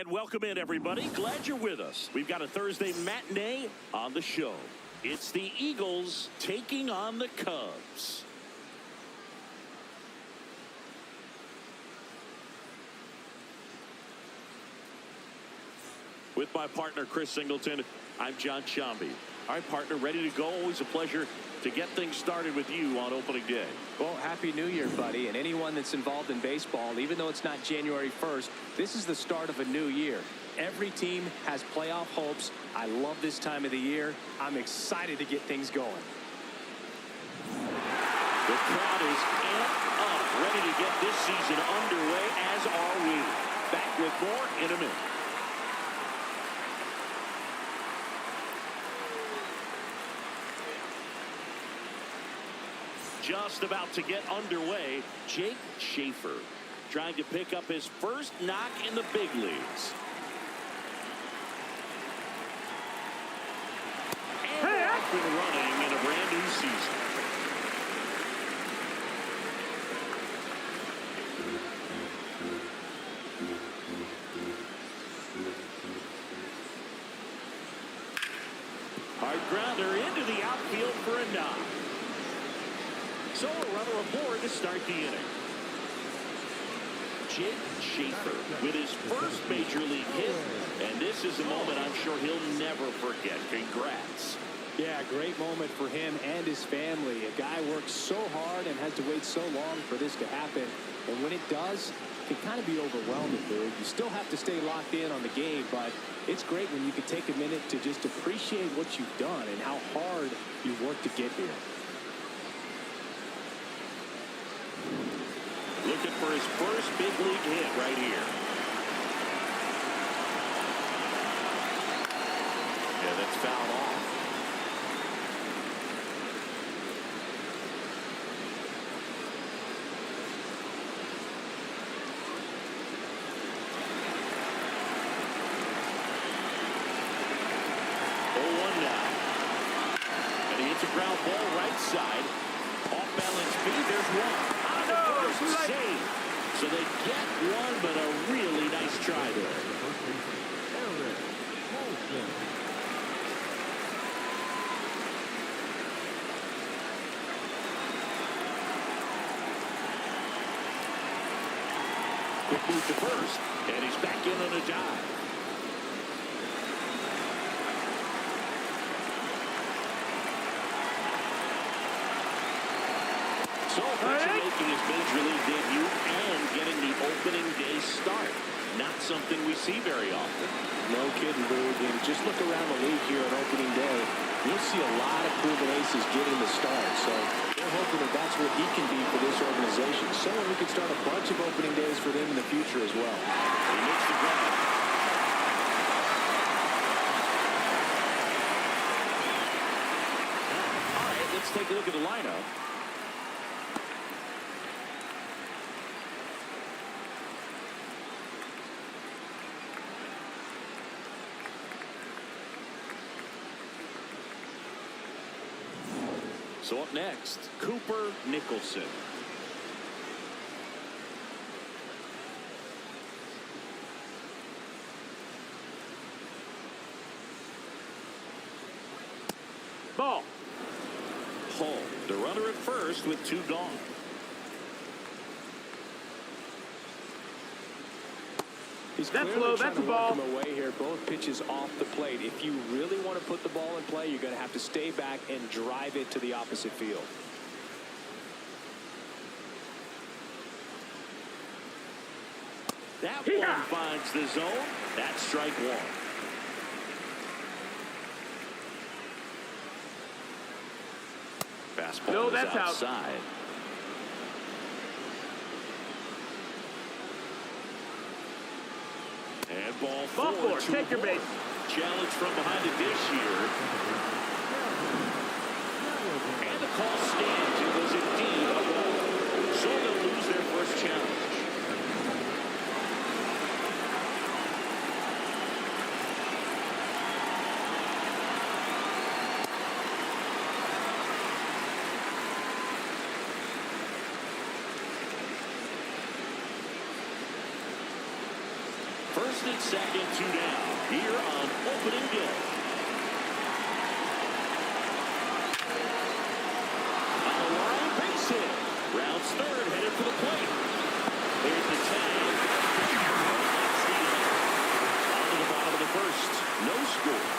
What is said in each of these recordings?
And welcome in, everybody. Glad you're with us. We've got a Thursday matinee on the show. It's the Eagles taking on the Cubs. With my partner, Chris Singleton, I'm John Shambi. All right, partner, ready to go. Always a pleasure to get things started with you on opening day. Well, Happy New Year, buddy. And anyone that's involved in baseball, even though it's not January 1st, this is the start of a new year. Every team has playoff hopes. I love this time of the year. I'm excited to get things going. The crowd is amped up, ready to get this season underway, as are we. Back with more in a minute. Just about to get underway, Jake Schaefer trying to pick up his first knock in the big leagues. And off and running in a brand new season. Hard grounder into the outfield for a knock. So a runner aboard to start the inning. Jake Schaefer with his first major league hit, and this is a moment I'm sure he'll never forget. Congrats. Yeah, great moment for him and his family. A guy works so hard and has to wait so long for this to happen. And when it does, it can kind of be overwhelming, dude. You still have to stay locked in on the game, but it's great when you can take a minute to just appreciate what you've done and how hard you worked to get here. Looking for his first big league hit right here. Yeah, that's fouled off. And he hits a ground ball right side. Off balance speed, there's one. Save. So they get one, but a really nice try there. Quick move to first, and he's back in on a dive. So making his major league debut and getting the opening day start. Not something we see very often. No kidding, dude. And just look around the league here on opening day. You'll see a lot of proven aces getting the start. So they're hoping that that's what he can be for this organization. Someone who can start a bunch of opening days for them in the future as well. He makes the grab. All right, let's take a look at the lineup. So up next, Cooper Nicholson. Ball. Home. The runner at first with two gone. He's that's low. That's a ball. Him away here. Both pitches off the plate. If you really want to put the ball in play, you're going to have to stay back and drive it to the opposite field. That one finds the zone. That's strike one. Fastball is outside. And ball four. Take your base. Challenge from behind the dish here. And the call stands. It was indeed a ball. So they'll lose their first challenge. First and second, 2 down. Here on opening day. On the line, base hit. Rounds third, headed for the plate. There's the tag. On to the bottom of the first. No score.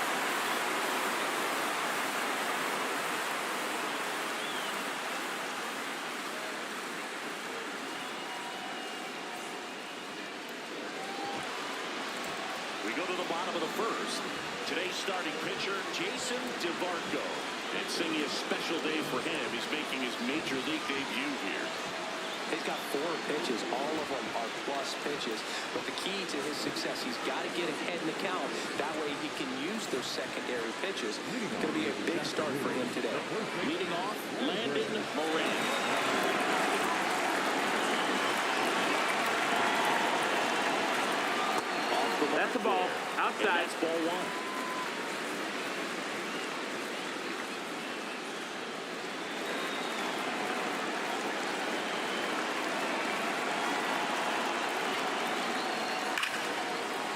We go to the bottom of the first. Today's starting pitcher, Jason DeVarco. And singing a special day for him. He's making his major league debut here. He's got 4 pitches. All of them are plus pitches. But the key to his success, he's got to get ahead in the count. That way he can use those secondary pitches. It's going to be a big start for him today. Leading off, Landon Moran. That's a ball. Outside. And that's ball 1.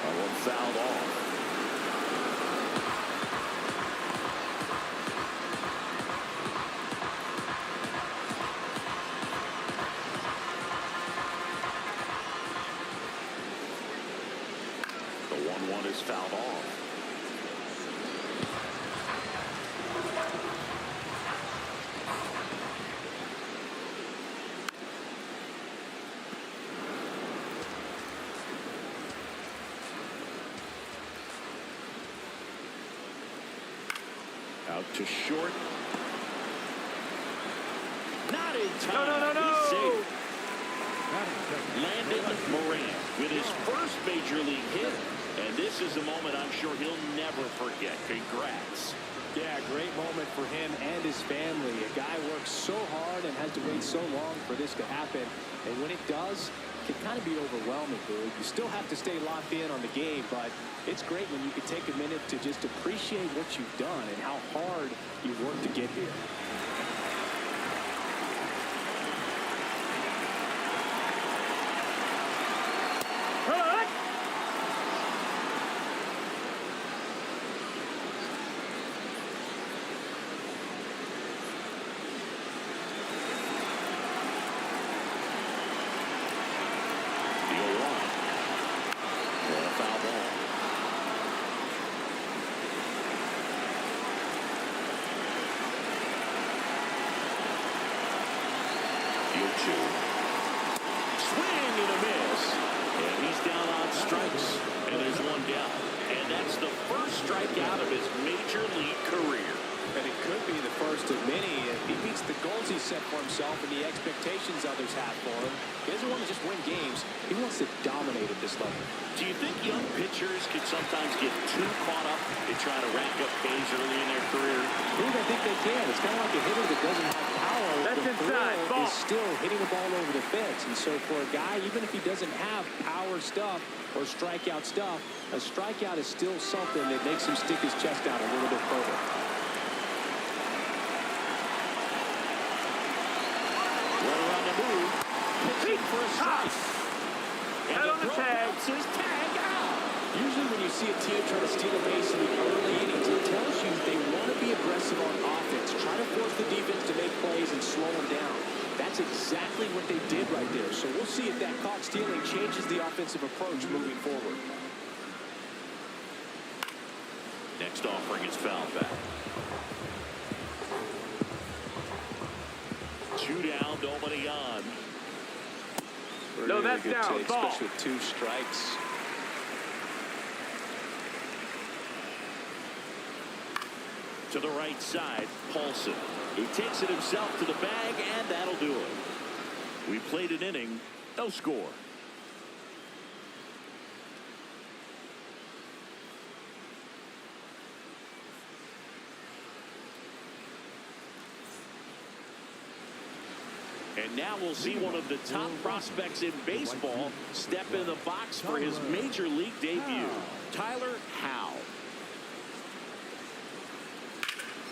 That one fouled off. The 1-1 is fouled off. Out to short. Not in time. No. He's safe. Landon Moran with his first major league hit. And this is a moment I'm sure he'll never forget. Congrats. Yeah, great moment for him and his family. A guy works so hard and has to wait so long for this to happen. And when it does, it can kind of be overwhelming, dude. You still have to stay locked in on the game, but it's great when you can take a minute to just appreciate what you've done and how hard you've worked to get here. Swing and a miss. And he's down on strikes. And there's 1 down. And that's the first strikeout of his major league career. And it could be the first of many if he meets the goals he set for himself and the expectations others have for him. He doesn't want to just win games. He wants to dominate at this level. Do you think young pitchers could sometimes get too caught up in trying to rack up Ks early in their career? Dude, I think they can. It's kind of like a hitter that doesn't have power. That's the inside. thrill Ball. is still hitting the ball over the fence. And so for a guy, even if he doesn't have power stuff or strikeout stuff, a strikeout is still something that makes him stick his chest out a little bit further. Runner on the move. Pitching for a strike. And Head on the tag. Says tag out. Usually when you see a team try to steal a base in the early innings, it tells you they want to be aggressive on offense, try to force the defense to make plays and slow them down. That's exactly what they did right there. So we'll see if that caught stealing changes the offensive approach moving forward. Next offering is fouled back. 2 down, nobody on. No, that's good down. take, Ball. especially with 2 strikes. To the right side, Paulson. He takes it himself to the bag, and that'll do it. We played an inning, no score. And now we'll see one of the top prospects in baseball step in the box for his major league debut. Tyler Howe.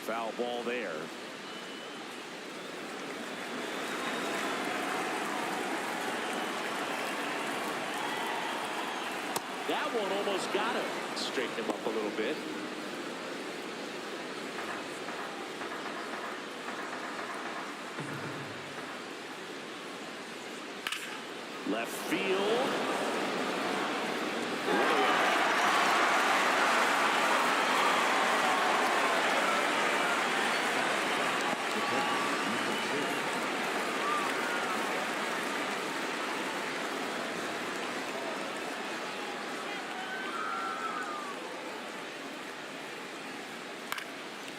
Foul ball there. That one almost got him. Straighten him up a little bit. Left field.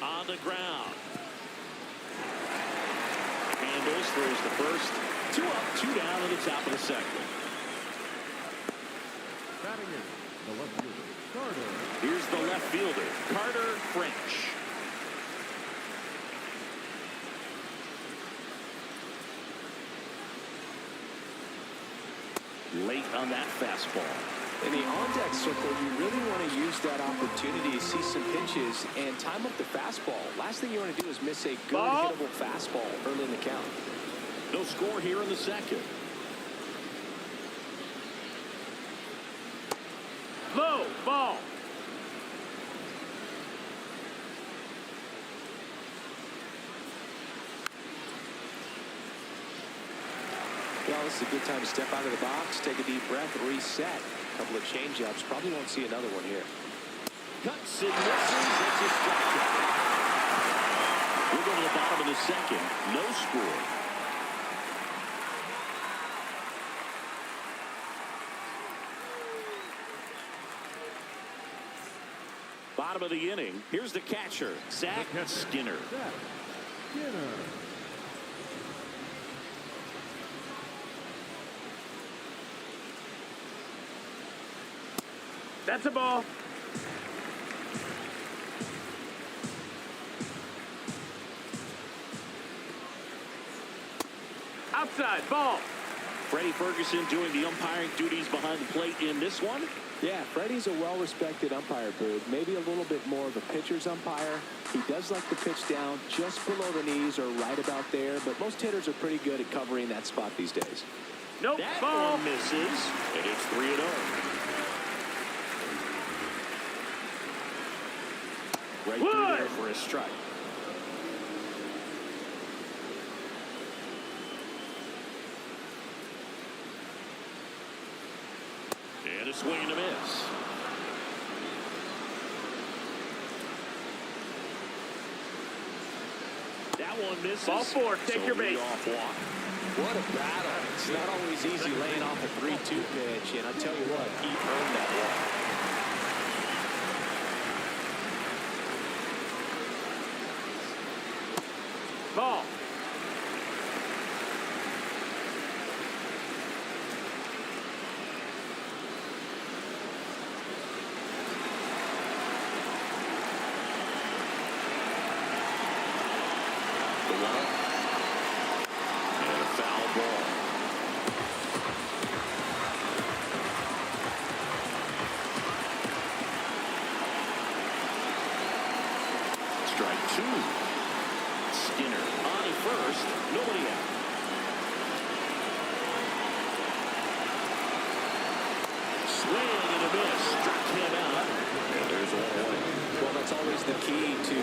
On the ground. Handles, throws the first. 2 up, 2 down in the top of the second. Batting in, the left fielder, Carter. Here's the left fielder, Carter French. Late on that fastball. In the on-deck circle, you really want to use that opportunity to see some pitches and time up the fastball. Last thing you want to do is miss a good hittable fastball early in the count. No score here in the second. Low ball. Well, this is a good time to step out of the box, take a deep breath, reset. A couple of change-ups. Probably won't see another one here. Cuts and misses. That's a strikeout. We'll go to the bottom of the second. No score. Bottom of the inning. Here's the catcher, Zach Skinner. Zach Skinner. That's a ball. Outside ball. Freddie Ferguson doing the umpiring duties behind the plate in this one. Yeah, Freddie's a well-respected umpire, Boog. Maybe a little bit more of a pitcher's umpire. He does like to pitch down just below the knees or right about there, but most hitters are pretty good at covering that spot these days. Nope. That Ball. one misses, and it's 3-0. Right through there for a strike. And a swing and a miss. That one misses. Ball 4. Take So your base. leadoff walk. What a battle. It's not always easy laying off a 3-2 pitch, and I tell you what, he earned that walk. Ball. The 1-0. And a foul ball. Strike 2. Skinner on at first. Nobody out. Swing and a miss. Struck him out. And there's 1 Well, that's always the key to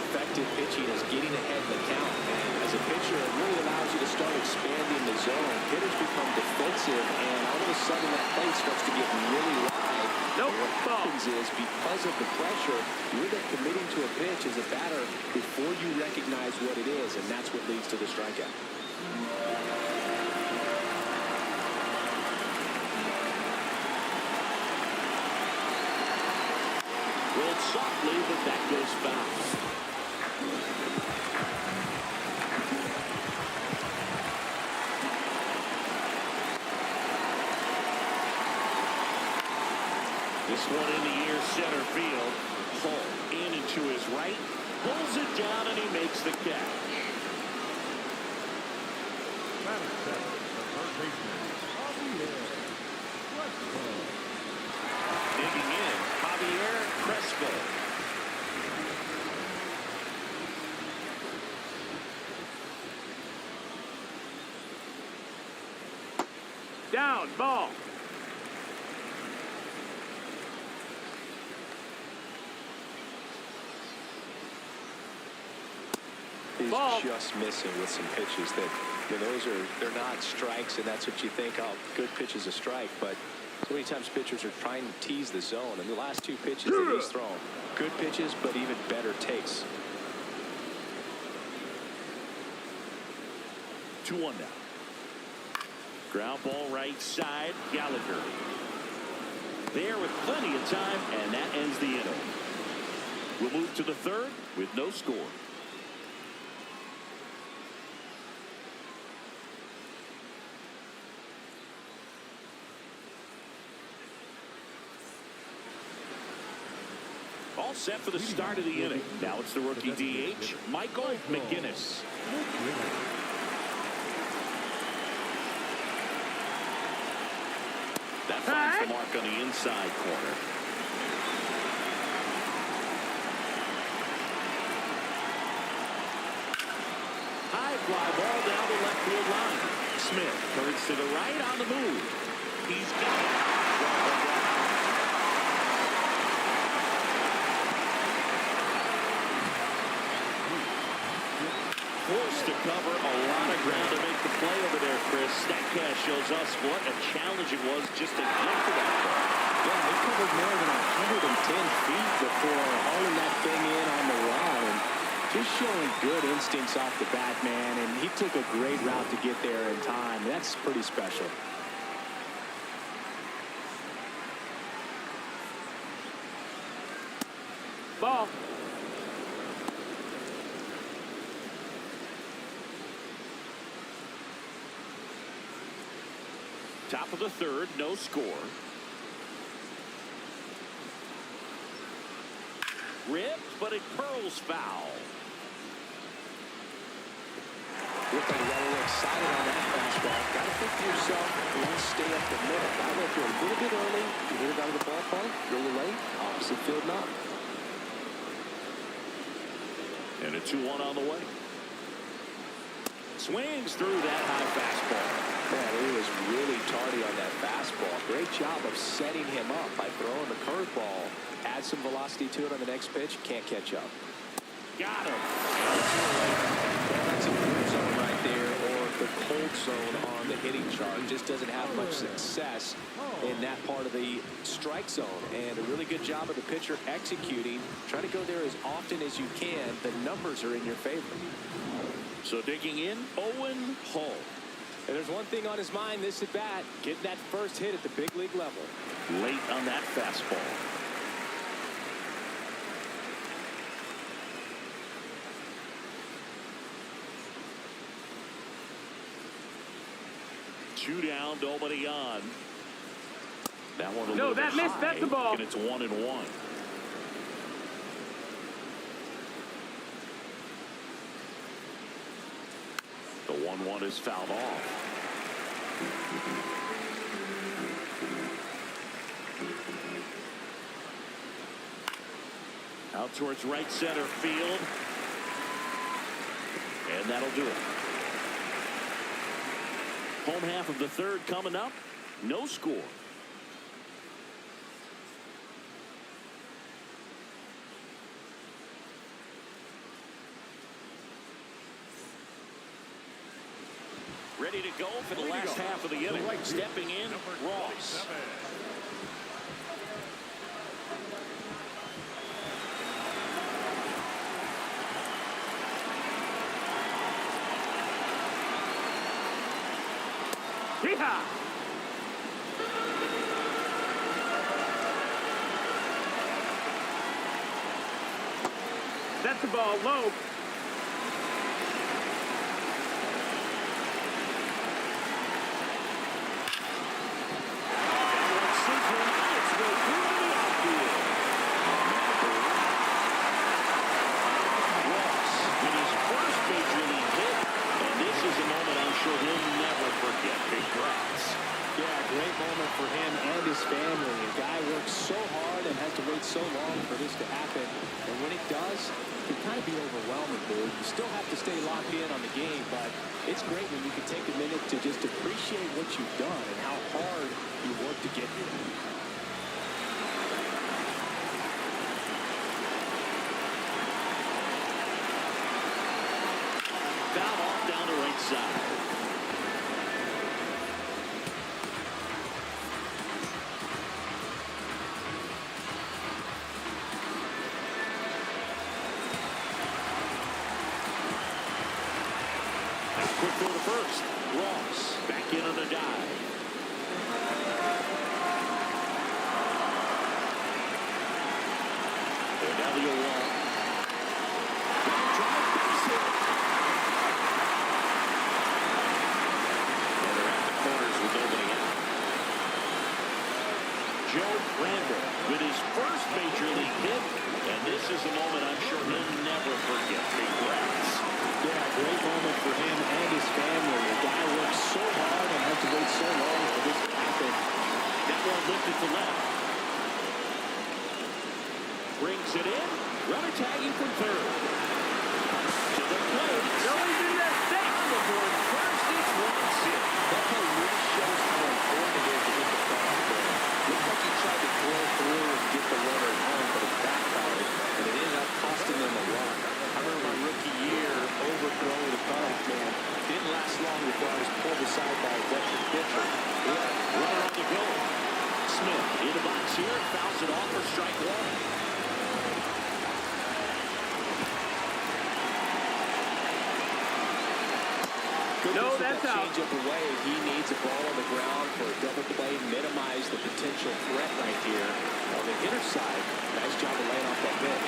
effective pitching is getting ahead in the count. And as a pitcher, it really allows you to start expanding the zone. Hitters become defensive, and all of a sudden that plate starts to get really wide. Nope. And what Ball. happens is, because of the pressure, you're then committing to a pitch as a batter before you recognize what it is, and that's what leads to the strikeout. Rolled softly, but that goes foul. This one in the air, center field. Hull in and to his right. Pulls it down, and he makes the catch. Batting second, the third baseman, Javier Crespo. Digging in, Javier Crespo. Down. Ball. is Ball. just missing with some pitches that, they're not strikes, and that's what you think, oh, good pitch is a strike. But so many times pitchers are trying to tease the zone, and the last two pitches that he's thrown, good pitches, but even better takes. 2-1 now. Ground ball right side, Gallagher. There with plenty of time, and that ends the inning. We'll move to the third with no score. All set for the start of the inning. Now it's the rookie DH, Michael McGinnis. That finds the mark on the inside corner. High fly ball down the left field line. Smith turns to the right on the move. He's got it. Forced to cover a lot of ground to make the play over there, Chris. Statcast shows us what a challenge it was just to get to that ball. Yeah, they covered more than 110 feet before hauling that thing in on the line. Just showing good instincts off the bat, man, and he took a great route to get there in time. That's pretty special. Ball. Top of the third, no score. Ripped, but it curls foul. Looked like he got a little excited on that fastball. Got to think to yourself, let's stay up the middle. I went through a little bit early. You hit it out of the ballpark, a little late. Opposite field knock. And a 2-1 on the way. Swings through that high fastball. Man, he was really tardy on that fastball. Great job of setting him up by throwing the curveball. Add some velocity to it on the next pitch. Can't catch up. Got him. That's a good zone right there, or the cold zone on the hitting chart. Just doesn't have much success in that part of the strike zone. And a really good job of the pitcher executing. Try to go there as often as you can. The numbers are in your favor. So digging in, Owen Hull. And there's one thing on his mind this at bat, getting that first hit at the big league level. Late on that fastball. Two down, nobody on. That one a little bit missed. high, That's a ball. and it's 1-1. The 1-1 is fouled off. Out towards right center field. And that'll do it. Home half of the third coming up. No score. Ready to go for the last half of the inning. Stepping in, Ross. Yeehaw! That's the ball low. For him and his family. A guy works so hard and has to wait so long for this to happen. And when it does, it can kind of be overwhelming, dude. You still have to stay locked in on the game, but it's great when you can take a minute to just appreciate what you've done and how hard you worked to get here. Foul off down the right side. Quick throw to first. Ross back in on the dive. And now the 0-1. Drive base hit. And they're at the corners with nobody out. Joe Randall with his first major league hit. And this is a moment I'm sure he'll never forget. Congrats. Yeah, great moment for him and his family. The guy worked so hard and had to wait so long for this to happen. That one lifted to left. Brings it in. Runner tagging from third. To the plate. Nobody's in there. Stay. On the board first. It's 1-0. That play really shows how important it is to get the ball there. Looks like he tried to throw through and get the runner at home, but it backfired, and it ended up costing them a run. I remember my rookie year overthrowing the cutoff man. Didn't last long before I was pulled aside by a veteran pitcher. Runner on the go. Smith in the box here. Fouls it off for strike one. No, that's out. Change up away. He needs a ball on the ground for a double play, minimize the potential threat right here. On the hitter side, nice job of laying off that pitch.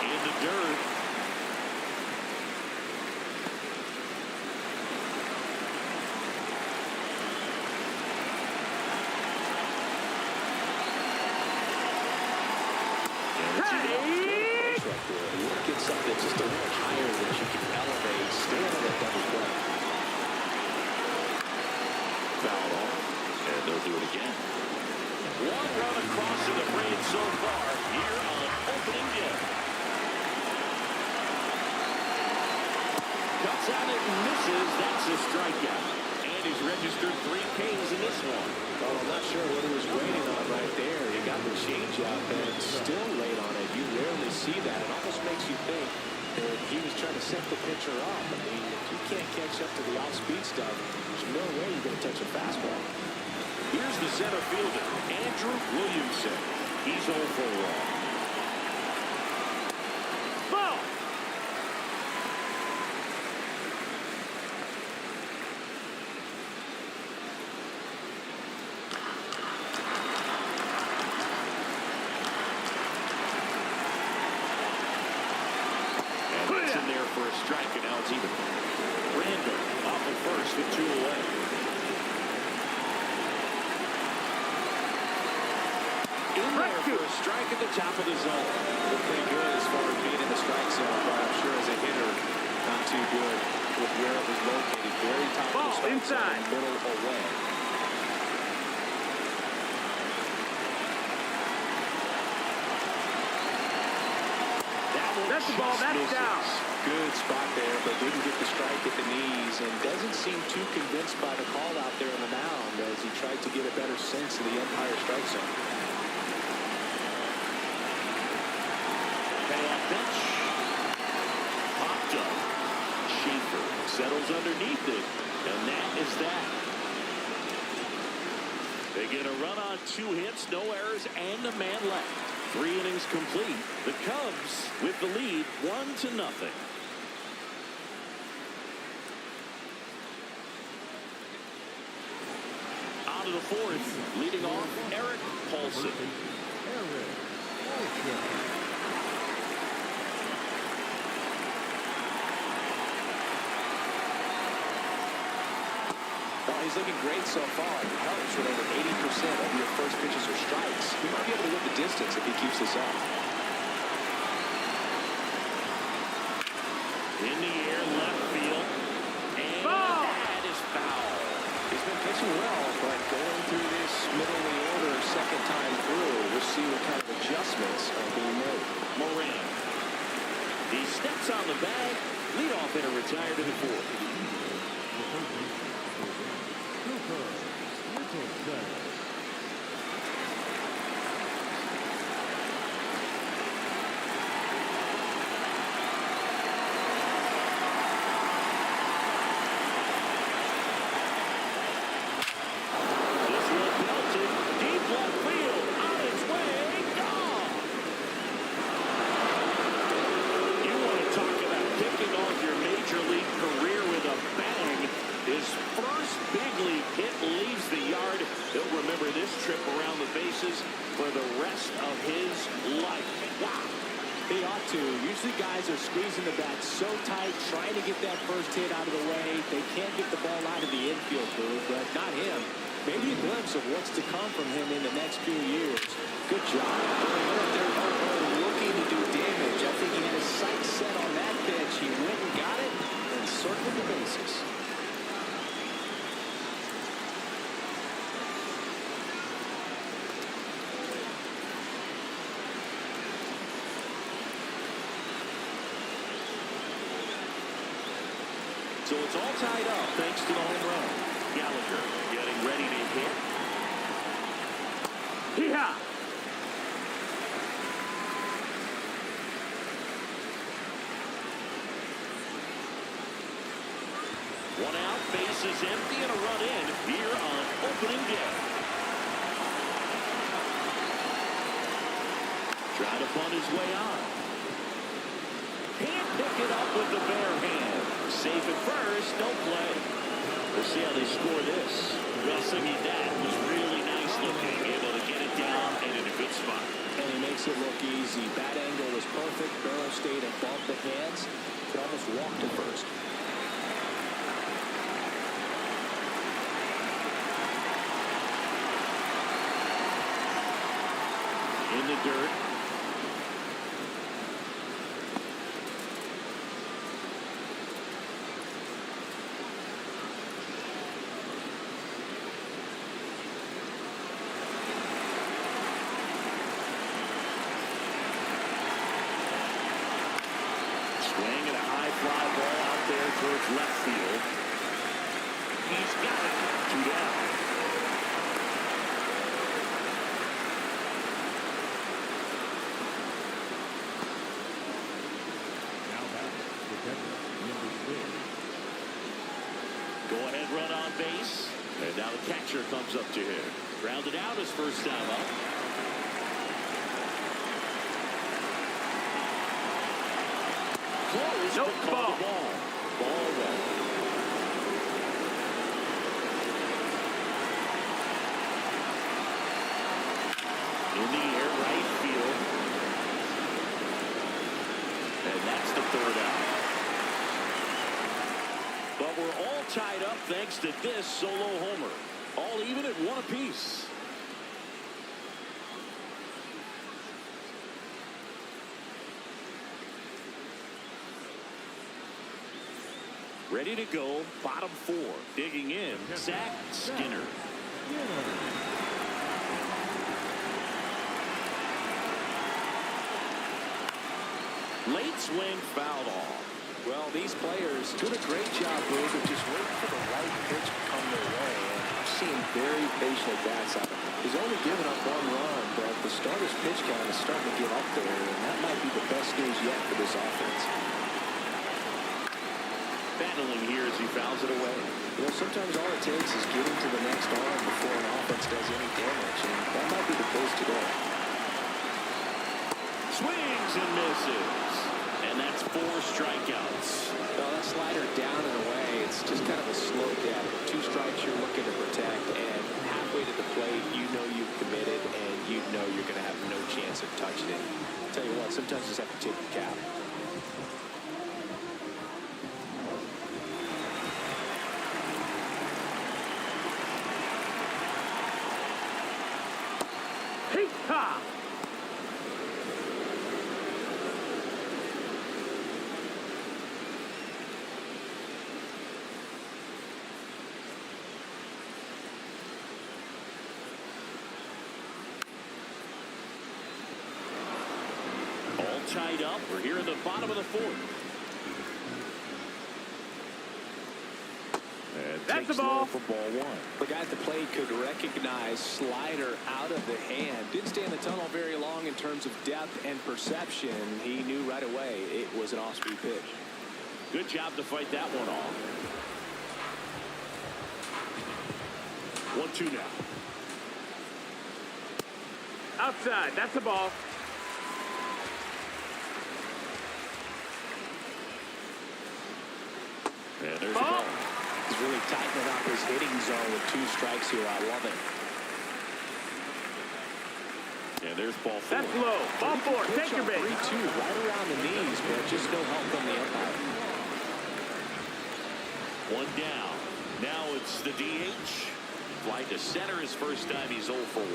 In the dirt. Get something just a little higher that you can elevate, stay on that double play. Foul off. And they'll do it again. One run across in the parade so far here on opening day. Cuts on it and misses. That's a strikeout. And he's registered 3 Ks in this one. Oh, I'm not sure what he was waiting on right there. He got the changeup and still laid on it. You rarely see that. It almost makes you think that he was trying to set the pitcher up. I mean, if you can't catch up to the off-speed stuff, there's no way you're going to touch a fastball. Here's the center fielder, Andrew Williamson. He's 0 for 1. Ball. In there for a strike, and now it's even. Randall off of first with 2 away. In there for a strike at the top of the zone. Looked pretty good as far as being in the strike zone, but I'm sure as a hitter, not too good with where it was located. Very top Ball of the strike inside. zone, middle away. That's the ball. That's Misses. down. Good spot there, but didn't get the strike at the knees and doesn't seem too convinced by the call out there on the mound as he tried to get a better sense of the umpire strike zone. Payoff pitch. Popped up. Schaefer settles underneath it, and that is that. They get a run on 2 hits, no errors, and a man left. 3 innings complete. The Cubs with the lead 1-0. Out of the 4th, leading off Eric Paulson. Eric Paulson. Well, he's looking great so far. He helps with over 80% of your first pitches or strikes. He might be able to hit the distance if he keeps this up. In the air, left field. And Foul. that is foul. He's been pitching well, but going through this middle of the order second time through, we'll see what kind of adjustments are being made. Moran. He steps on the bag. Leadoff hitter retired in the 4th. the rest of his life. Wow. They ought to. Usually guys are squeezing the bat so tight, trying to get that first hit out of the way. They can't get the ball out of the infield, Boog, but not him. Maybe a glimpse of what's to come from him in the next few years. Good job. Looking to do damage. I think he had his sights set on that pitch. He went and got it and circled the bases. So it's all tied up thanks to the home run. Gallagher getting ready to hit. Yeah. One out, base is empty, and a run in here on opening day. Trying to punt his way on. Can't pick it up with the bare hand. Safe at first, no play. We'll see how they score this. Well, Siggy, that was really nice looking. Able to get it down and in a good spot. And he makes it look easy. Bat angle was perfect. Barrow stayed above the hands. Could almost walk to first. In the dirt. Swing and a high fly ball out there towards left field. He's got it. 2 down. Now back to catcher, number 6. Go ahead run on base. And now the catcher comes up to him. Grounded out his first time up. Close. Nope, but called ball. the ball. Ball away. In the air, right field. And that's the 3rd out. But we're all tied up thanks to this solo homer. All even at 1 apiece. Ready to go, bottom 4. Digging in, Zach Skinner. Late swing, fouled off. Well, these players doing a great job, Boog, of just waiting for the right pitch to come their way. And I've seen very patient bats out of him. He's only given up 1 run, but the starter's pitch count is starting to get up there, and that might be the best news yet for this offense. Battling here as he fouls it away. You know, sometimes all it takes is getting to the next arm before an offense does any damage, and that might be the case today. Swings and misses. And that's 4 strikeouts. Well, that slider down and away, it's just kind of a slow death. 2 strikes you're looking to protect, and halfway to the plate, you know you've committed, and you know you're going to have no chance of touching it. Tell you what, sometimes you just have to take the cap. Hey, ha! Tied up. We're here in the bottom of the 4th. And That's takes the ball. low for ball 1. The guy at the plate could recognize slider out of the hand. Didn't stay in the tunnel very long in terms of depth and perception. He knew right away it was an off-speed pitch. Good job to fight that one off. 1-2 now. Outside. That's the ball. And there's the Ball. ball. He's really tightening up his hitting zone with 2 strikes here. I love it. And there's ball 4. That's low. Ball 4. Take your base. 3-2, right around the knees, but just no help from the umpire. One down. Now it's the DH. Fly to center his first time. He's 0 for 1.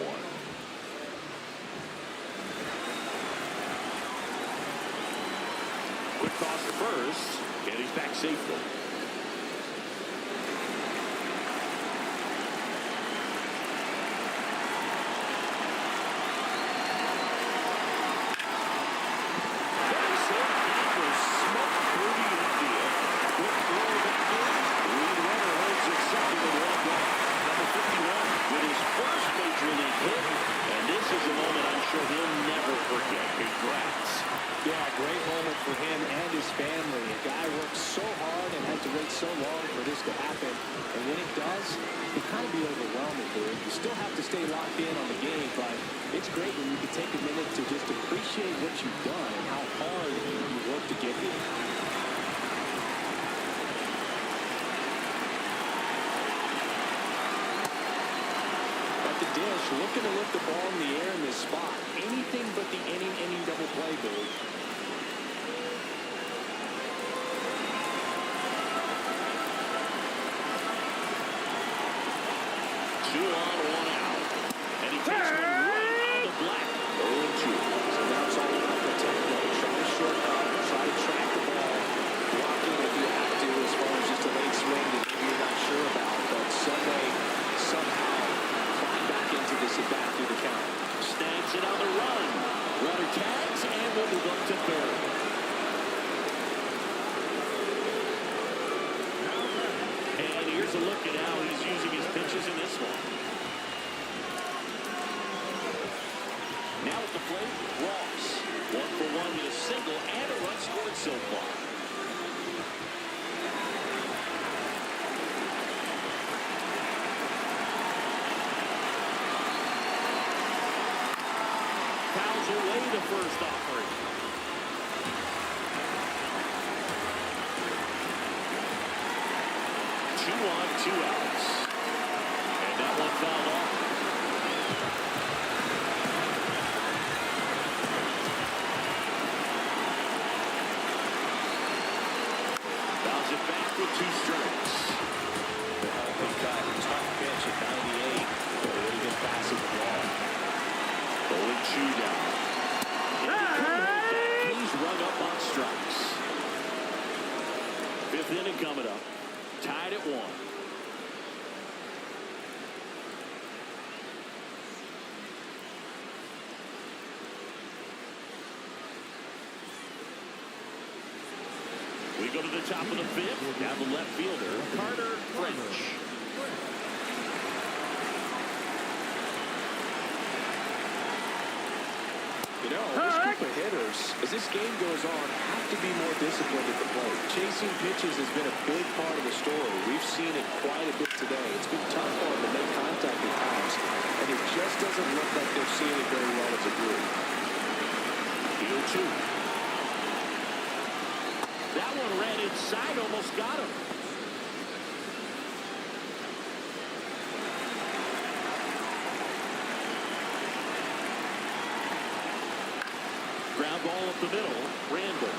Quick toss to first, and he's back safely. Base hit, that was smoked through the infield. Quick throw back in. Lead runner holds it second and 1 down. Number 51 with his first major league hit, and this is a moment I'm sure he'll never forget. Congrats. Yeah, great moment for him and his family. A guy worked so hard and had to wait so long for this to happen. And when it does, it kind of be overwhelming, dude. You still have to stay locked in on the game, but it's great when you can take a minute to just appreciate what you've done and how hard you worked to get here. At the dish, looking to lift the ball in the air in this spot. Anything but the inning double play, dude. 2 on, 1 out. And he takes one right on the black. 0-2. So now it's all about protect, though. Try to shortcut, try to track the ball. Block it if you have to, as far as just a late swing that maybe you're not sure about. But some way, somehow, climb back into this at bat through the count. Snags it on the run. Runner tags and will move up to third. And here's a look at how he's using his pitches in this one. Now at the plate, Ross. 1 for 1 with a single and a run scored so far. Fouls away the first offering. 2 on, 2 outs. And that one fouled off. Fouls it back with 2 strikes. Big cut, tough pitch at 98. Really good pass at the ball. 0-2 down. He's rung up on strikes. 5th inning coming up. Tied at 1. We go to the top of the 5th. Down the left fielder, Carter French. You know, this group of hitters, as this game goes on, have to be more disciplined at the plate. Chasing pitches has been a big part of the story. We've seen it quite a bit today. It's been tough for them to make contact at times, and it just doesn't look like they're seeing it very well as a group. 0-2. That one ran inside, almost got him. Ground ball up the middle. Randall.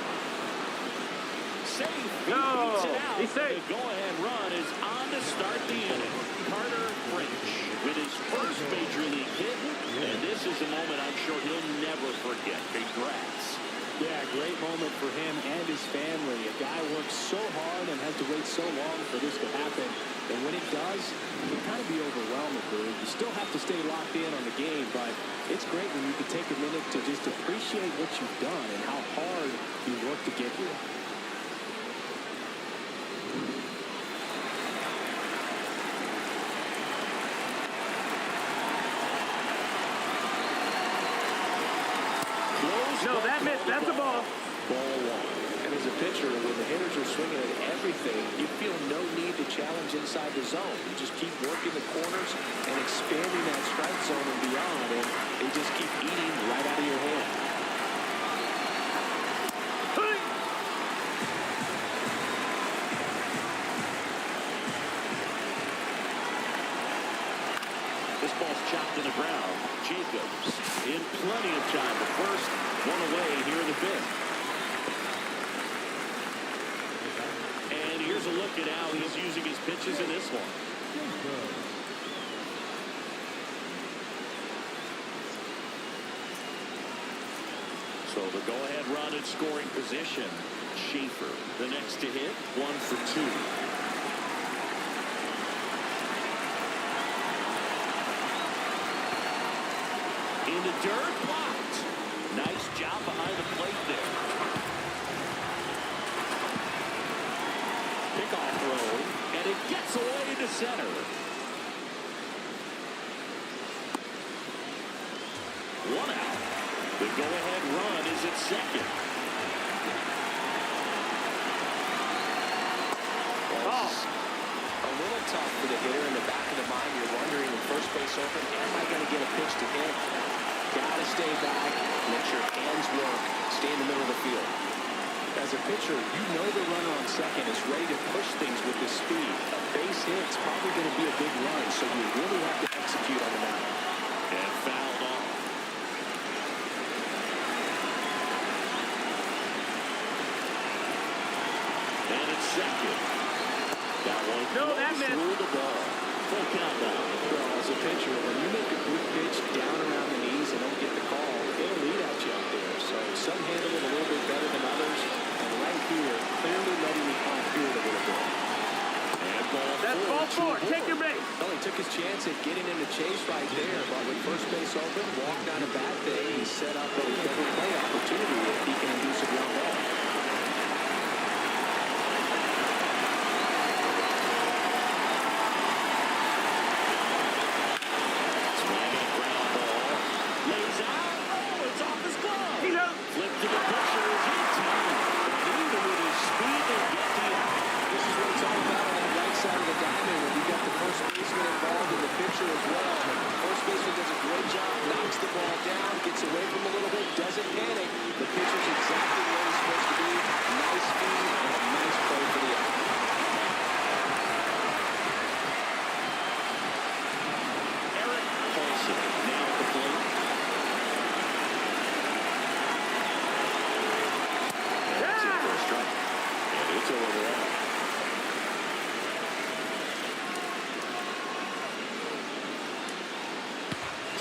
Safe. He beats it out. He's safe. The go-ahead run is on to start the inning. Carter French with his first major league hit. And this is a moment I'm sure he'll never forget. Congrats. Yeah, great moment for him and his family. A guy works so hard and had to wait so long for this to happen. And when it does, it can kind of be overwhelming, dude. You still have to stay locked in on the game, but it's great when you can take a minute to just appreciate what you've done and how hard you worked to get here. No, that missed. That's a ball. Ball 1. And as a pitcher, when the hitters are swinging at everything, you feel no need to challenge inside the zone. You just keep working the corners and expanding that strike zone and beyond, and they just keep eating right out of your hand. This ball's chopped to the ground. Jacobs. in plenty of time. The first one away here in the fifth. And here's a look at how he's using his pitches in this one. So the go-ahead run in scoring position. Schaefer, the next to hit, 1 for 2. In the dirt, blocked. Nice job behind the plate there. Pickoff throw, and it gets away to center. One out. The go-ahead run is at second. Well, a little tough for the hitter. In the back of the mind, you're wondering, with first base open, am I going to get a pitch to hit? Got to stay back, let your hands work, stay in the middle of the field. As a pitcher, you know the runner on second is ready to push things with his speed. A base hit's probably going to be a big run, so you really have to execute on the mound. And fouled off. And it's second. That one that missed. through the ball. Full count now. Well, as a pitcher, when you make a good pitch down around the knees and don't get the call, it'll lead at you out there. So some handle it a little bit better than others. And right here, clearly letting me off field a little bit. And That's ball four. Take your base. Well, he took his chance at getting in the chase right there, but with first base open, walked on a bad thing, he set up a double play opportunity if he can induce a ground ball. swing and ground ball. Lays out. Oh, it's off his glove. He's out. Flip to the pitcher is in time. And even with his speed, they get the out. This is what it's all about on that right side of the diamond when you got the first baseman involved and the pitcher as well. First baseman does a great job, knocks the ball down, gets away from him a little bit, doesn't panic. The pitcher's exactly where he's supposed to be. Nice speed and a nice play for the out. Eric Paulson now at the plate. That's it for a strike. And it's over there.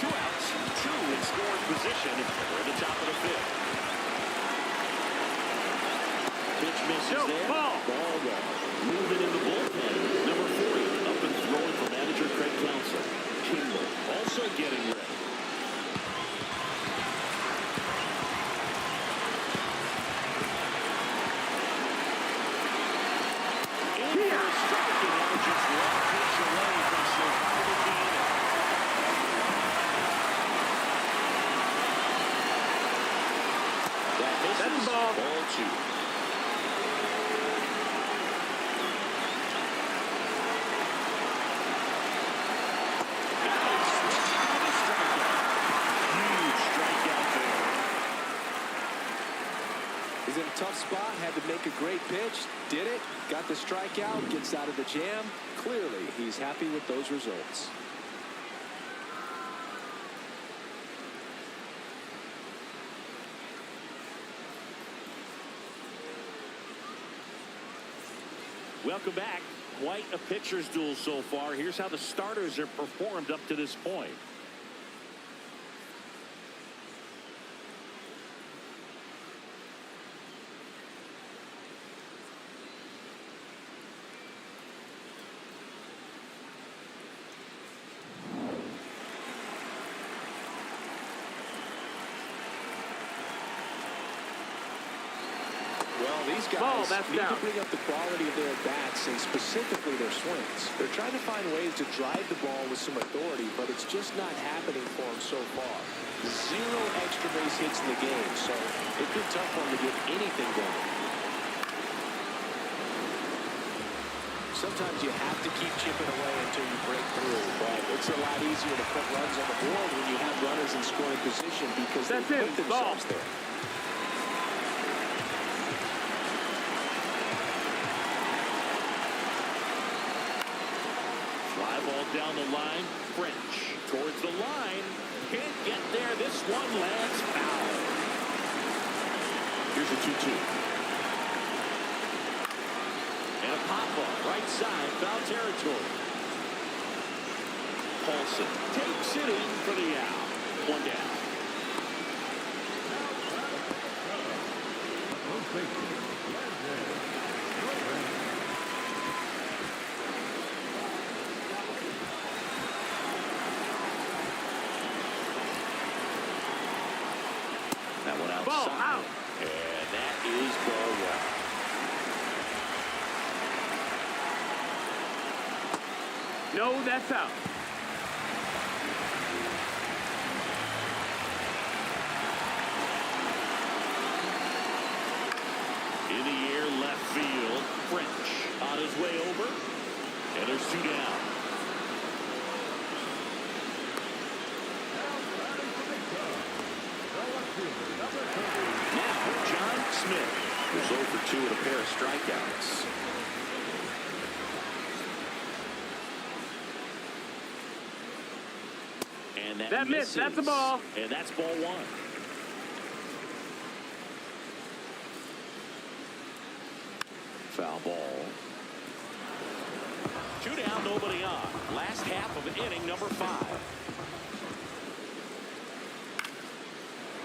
Two outs, two in scoring position. We're at the top of the fifth. Pitch misses No, there. ball. Ball one. Moving in the bullpen. Number 40 up and throwing for manager Craig Counsell. Kimball also getting ready. In for a strike, and now just one pitch away from surviving the inning. That misses. That's a ball. Ball two. He's in a tough spot, had to make a great pitch, did it, got the strikeout, gets out of the jam. Clearly, he's happy with those results. Welcome back. Quite a pitcher's duel so far. Here's how the starters have performed up to this point. Well, these Ball, guys that's need down. to bring up the quality of their bats and specifically their swings. They're trying to find ways to drive the ball with some authority, but it's just not happening for them so far. 0 extra base hits in the game, so it's been tough for them to get anything going. Sometimes you have to keep chipping away until you break through, but it's a lot easier to put runs on the board when you have runners in scoring position because they That's put it. themselves Ball. there. Fly ball down the line. French towards the line. can't get there. This one lands foul. Here's a 2-2. And a pop-up right side, foul territory. Paulson takes it in for the out. One down. That one outside. Ball out. And that is ball one. No, that's out. In the air, left field. French on his way over. And there's two down. Now, John Smith was 0 for 2 with a pair of strikeouts. And that missed. That's a misses. ball. And that's ball one. Foul ball. Two down, nobody on. Last half of inning number 5.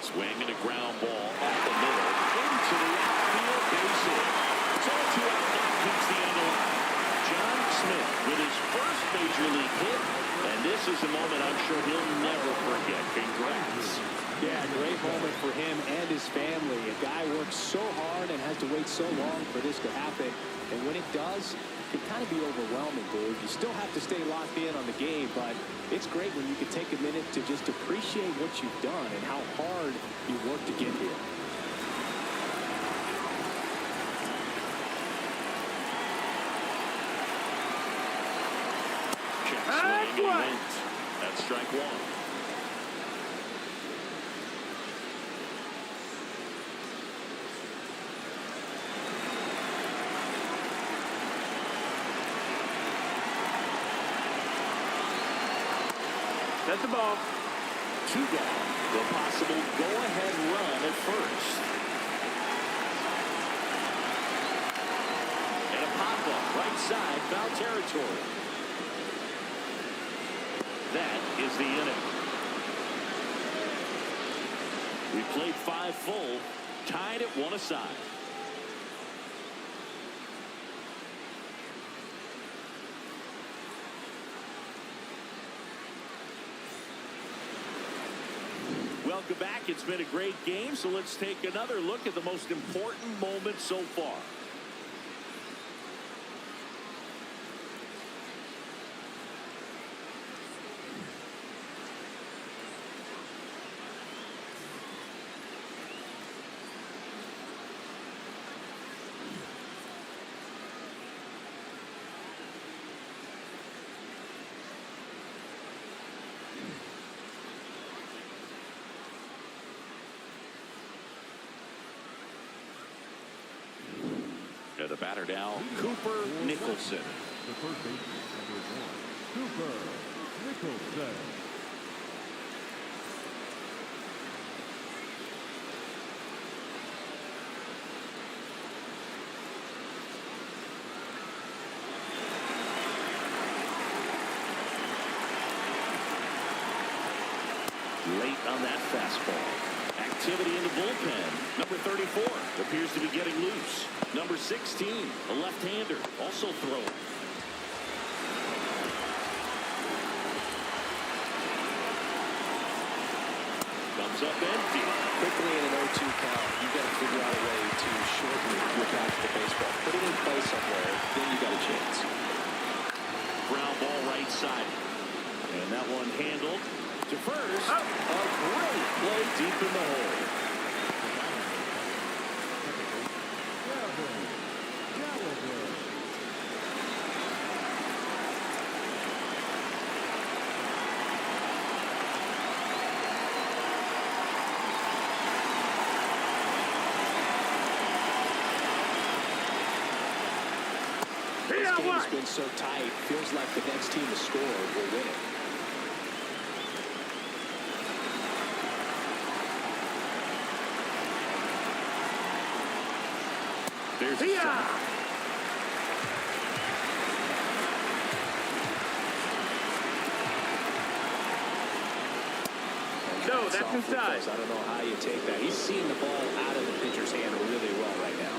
Swing and a ground ball up the middle into the outfield base hit. It's all 2 out. That keeps the end alive. John Smith with his first major league hit, and this is a moment I'm sure he'll never forget. Congrats. Yeah, great moment for him and his family. A guy works so hard and has to wait so long for this to happen. And when it does, it can kind of be overwhelming, dude. You still have to stay locked in on the game, but it's great when you can take a minute to just appreciate what you've done and how hard you worked to get here. Check That's swing and one. went. That's strike one. That's the ball. Two down. The possible go-ahead run at first. And a pop-up right side, foul territory. That is the inning. We played 5 full, tied at 1 aside. Welcome back. It's been a great game, so let's take another look at the most important moment so far. The batter now, Cooper Nicholson. The first baseman, number 1, Cooper Nicholson. Late on that fastball. Activity in the bullpen. Number 34 appears to be getting loose. Number 16, a left-hander, also throwing. Comes up empty. Quickly in an 0-2 count, you've got to figure out a way to shorten your path to the baseball. Put it in play somewhere, then you got a chance. Ground ball right side. And that one handled to first. A great play deep in the hole. This game has been so tight, feels like the next team to score will win it. There's a See ya! strike. No, that's Soft inside. because I don't know how you take that. He's seeing the ball out of the pitcher's hand really well right now.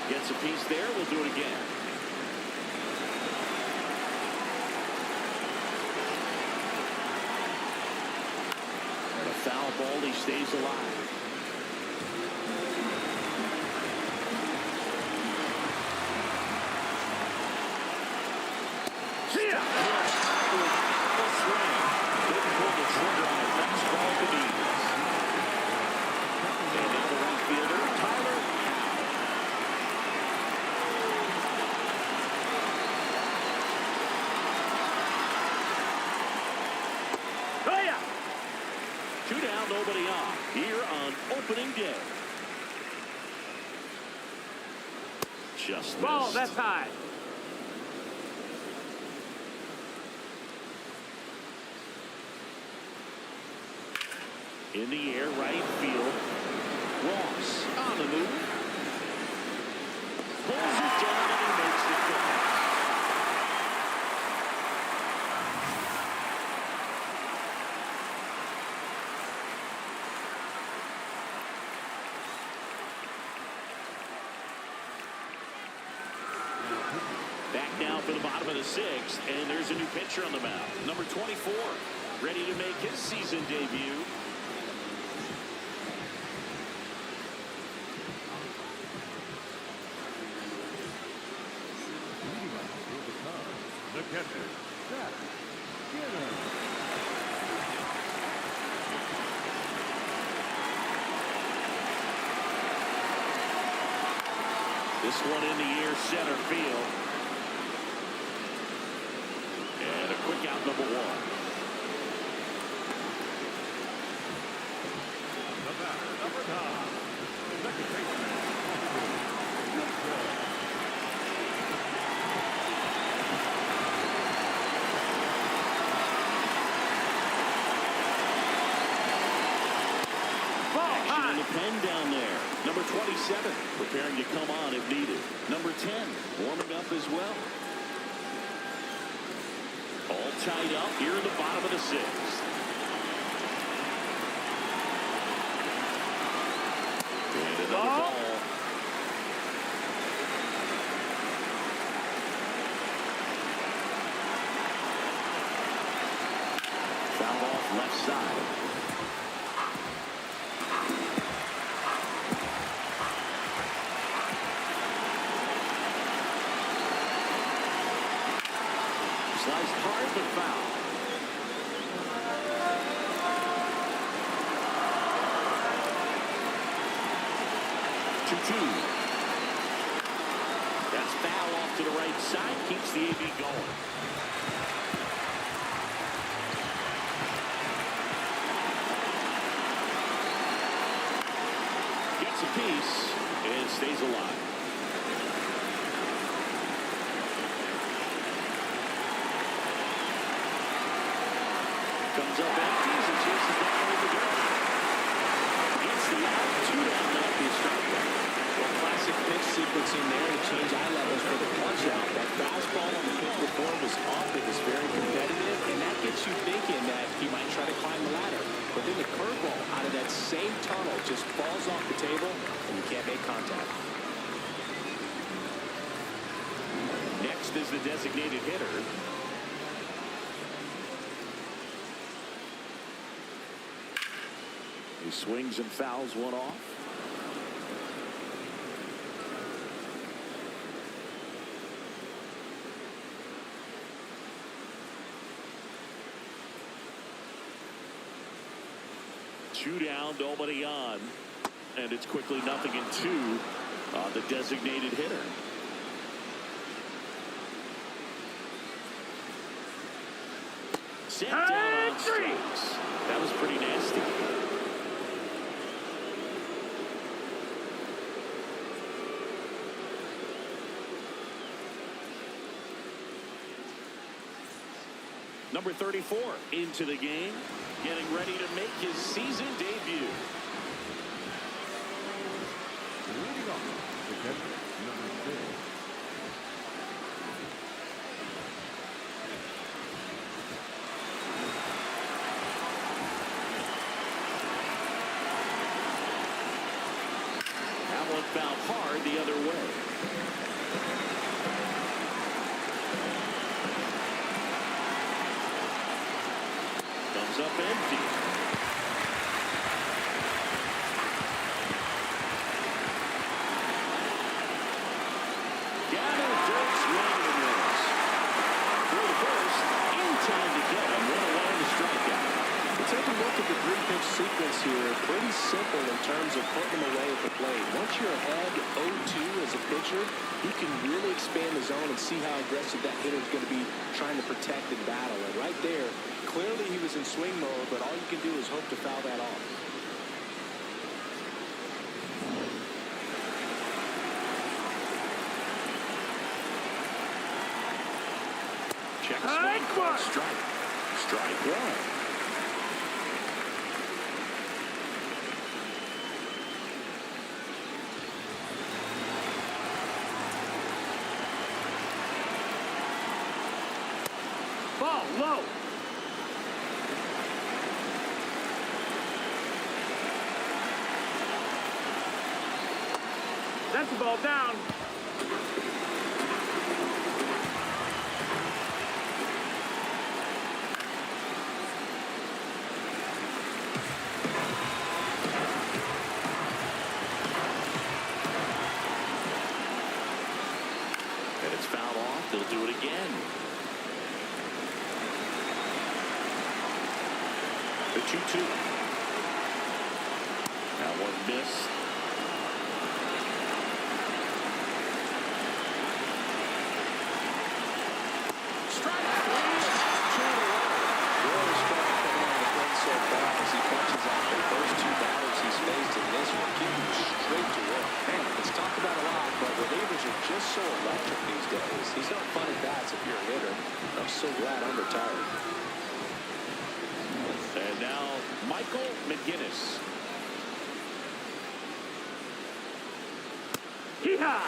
Gets a piece there. We'll do it again. And a foul ball. He stays alive. See ya! Full swing. Didn't pull the trigger on a fastball to the knees. And now the right fielder, Tyler Howe. Oh, yeah! 2 down, nobody on. Here on opening day. Just Ball, missed. that's high. In the air, right field. Ross on the move. Pulls it down and he makes the catch. Back now for the bottom of the 6th, and there's a new pitcher on the mound. Number 24, ready to make his season debut. Leading off for the Cubs, the catcher, Zach Skinner. This one in the air, center field. And a quick out, number 1. The batter, number 9, second baseman, Austin Woodruff. Ball, Action high. in the pen down there. Number 27, preparing to come on if needed. Number 10, warming up as well. All tied up here in the bottom of the 6th. And another Ball. ball. Foul off left side. Sliced hard but foul. Two. That's foul off to the right side. Keeps the AB going. Gets a piece and stays alive. Comes up empty as he chases that one in the dirt. Gets the out. 2 down now. He struck that. Well, classic pitch sequencing there to change eye levels for the punch out. That fastball on the pitch before was off. It was very competitive, and that gets you thinking that he might try to climb the ladder. But then the curveball out of that same tunnel just falls off the table, and you can't make contact. Next is the designated hitter. He swings and fouls one off. Two down, nobody on. And it's quickly 0-2 on the designated hitter. Set down on strikes. That was pretty nasty. Number 34 into the game, getting ready to make his season debut. Leading off, the catcher, number 6. That one fouled hard the other way. Comes up empty. Gather dirt, swing and miss. For the first, in time to get him. One away to strikeout. Take a look at the three-pitch sequence here. Pretty simple in terms of putting them away at the plate. Once you're ahead 0-2 as a pitcher, you can really expand the zone and see how aggressive that hitter is going to be trying to protect and battle. And right there, clearly he was in swing mode, but all you can do is hope to foul that off. Check swing, called strike. Strike one. Ball low. That's the ball down. And it's fouled off. They'll do it again. The 2-2. That one missed. Strike three. Really strong coming on the plate so far as he punches out the first two batters he's faced in this one, keeping straight to work. Man, it's talked about a lot, but relievers are just so electric these days. He's not fun at bats if you're a hitter. I'm so glad I'm retired. And now Michael McGinnis. Hee-haw!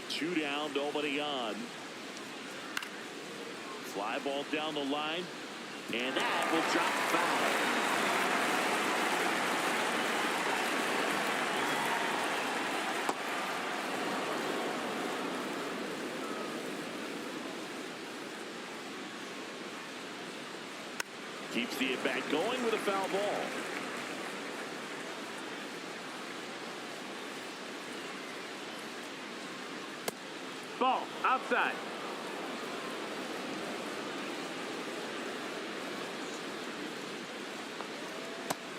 Two down, nobody on. Fly ball down the line, and that will drop foul. Keeps the at-bat going with a foul ball. Ball outside.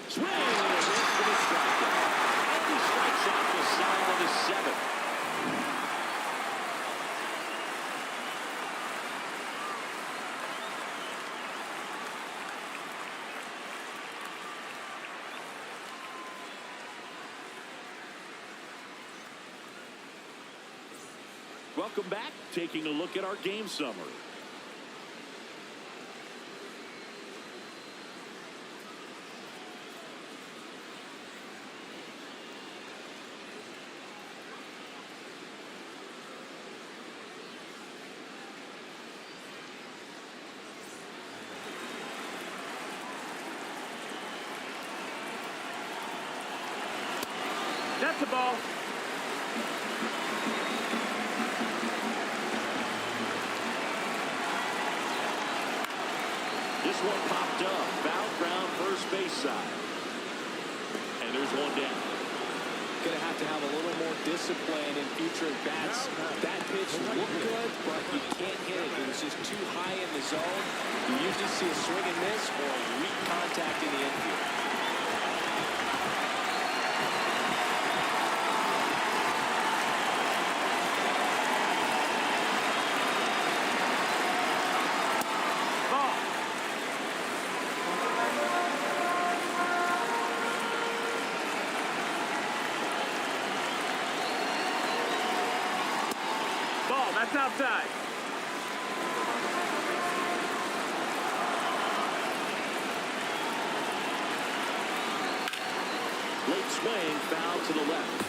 Swing and a miss for the strikeout. And he strikes out the side of the seventh. Welcome back. Taking a look at our game summary. That's the ball. This one popped up. Foul ground first base side. And there's one down. Going to have a little more discipline in future at-bats. That pitch looked good, but you can't hit it. It was just too high in the zone. You usually see a swing and miss or weak contact in the infield. Ball, that's outside. Late swing, foul to the left.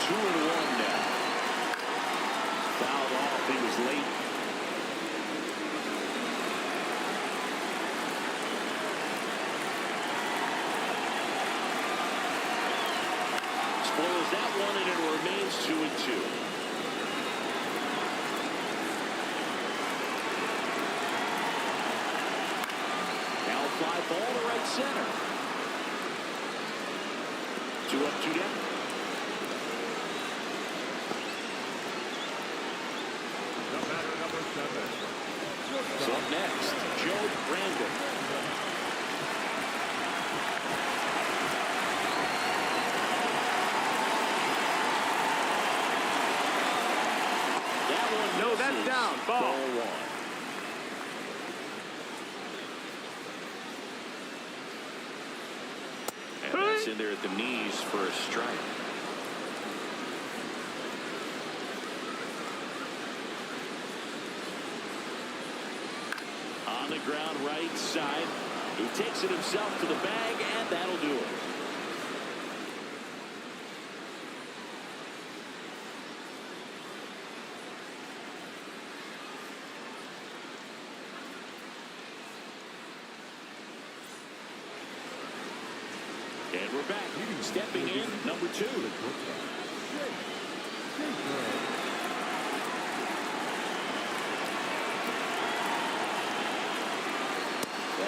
2-1 now. Fouled off. He was late. Spoils that one, and it remains 2-2. Now fly ball to right center. 2 up, 2 down. The batter, number 7. So up next, Joe Brandon. That one No, that's misses. down. Ball. 1. And that's in there at the knees for a strike. On the ground right side. He takes it himself to the bag, and that'll do it. And we're back. Stepping in, number 2.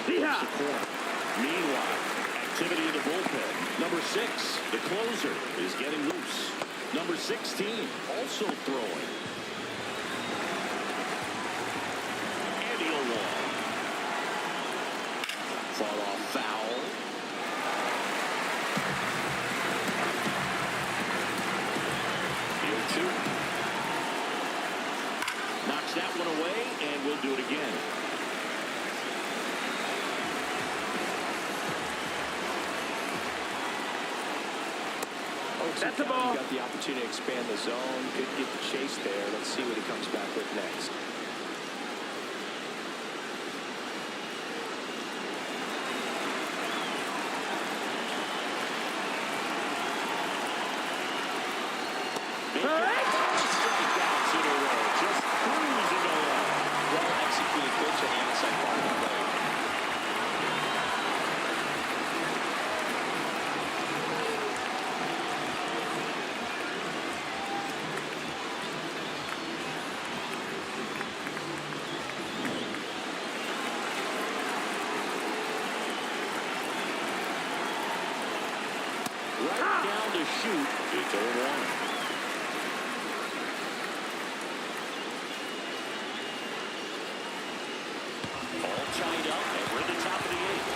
Yeah. Meanwhile, activity in the bullpen. Number 6, the closer, is getting loose. Number 16, also throwing. And he'll walk. Fall off foul. Field 2. Knocks that one away, and we'll do it again. That's the ball. Got the opportunity to expand the zone. Could get the chase there. Let's see what he comes back with next. Strikeouts in a row. Just cruising along. Well executed pitch on the outside part of the plate. Right down to shoot. It's 0-1. All tied up, and we're at the top of the 8th.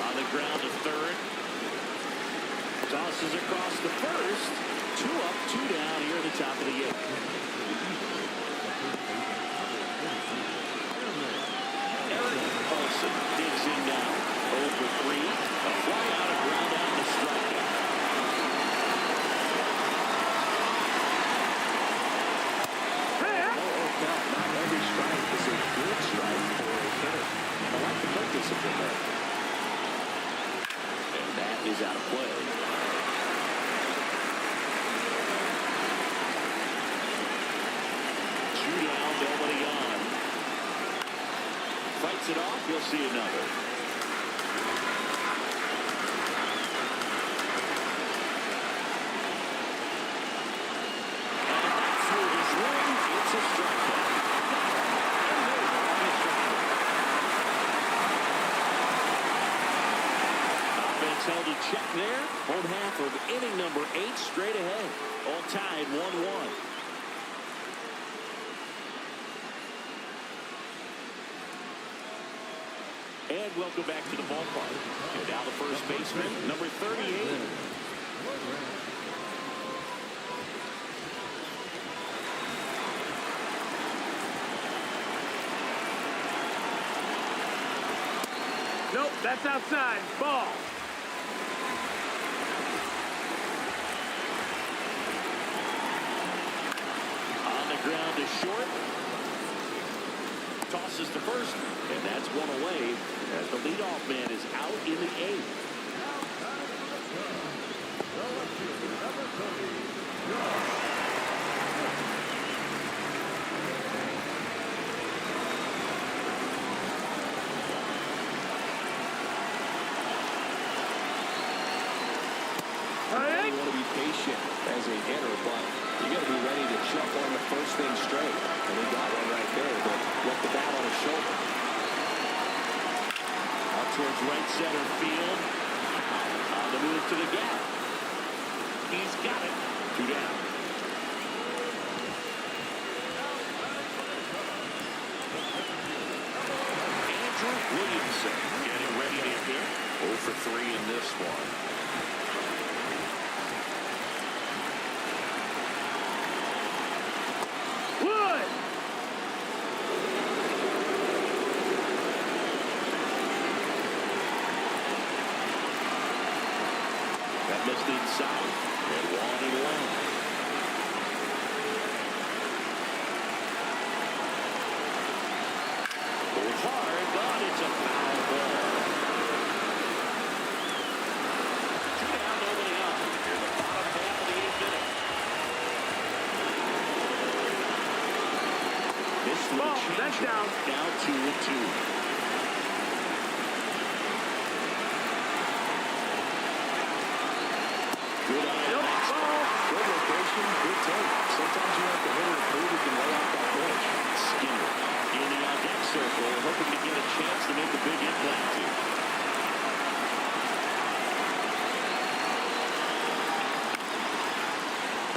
On the ground to third. Tosses across the first. 2 up, 2 down here at the top of the 8th. Eric Olson digs in now. 0 for 3. A fly out, a ground out to strike. Not every strike is a good strike for a hitter. I like the plate discipline there. And that is out of play. Two down, nobody on. Fights it off, you'll see another. And that's through his ring. It's a strikeout. Offense held in check there. Home half of inning number 8 straight ahead. All tied 1-1. And welcome back to the ballpark. And now the first baseman, number 38. Nope, that's outside. Ball. On the ground is short. Tosses to first, and that's one away as the leadoff man is out in the eighth. You want to be patient as a hitter, but you got to be ready to jump on the first thing straight. And he got one right there, but left the bat on his shoulder. Out towards right center field. On the move to the gap. He's got it. 2 down. Andrew Williamson getting ready to hit. 0 for 3 in this one. Wood. That missed inside. And 1-1. Goes hard, but it's a foul ball. 2 down, nobody out. Here the bottom half of the 8th inning. This Ball, little that's change down. Now 2-2. Good eye. Nope, ball. Good location, good take. Sometimes you have to hit it and you can lay off that pitch. Skinner in the on-deck circle, hoping to get a chance to make a big impact here.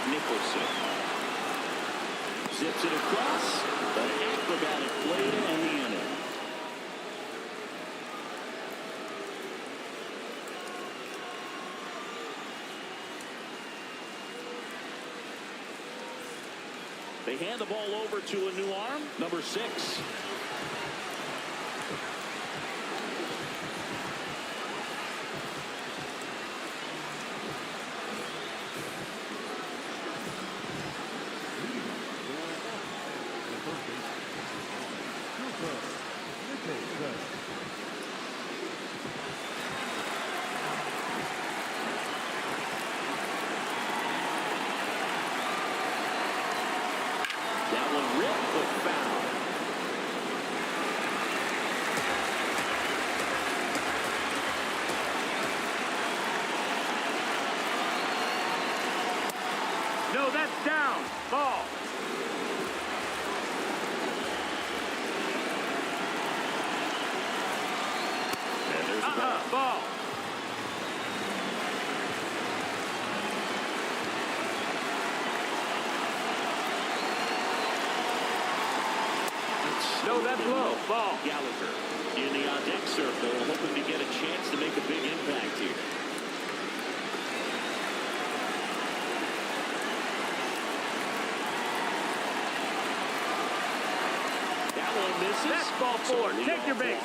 Nicholson zips it across. An acrobatic play to end the inning. They hand the ball over to a new arm, number 6. That one ripped, but foul. No, that's down. Ball. And there's the ball. Ball. No, that's low. Ball. Gallagher in the on-deck circle, hoping to get a chance to make a big impact here. That one misses. That's ball 4. Take your base.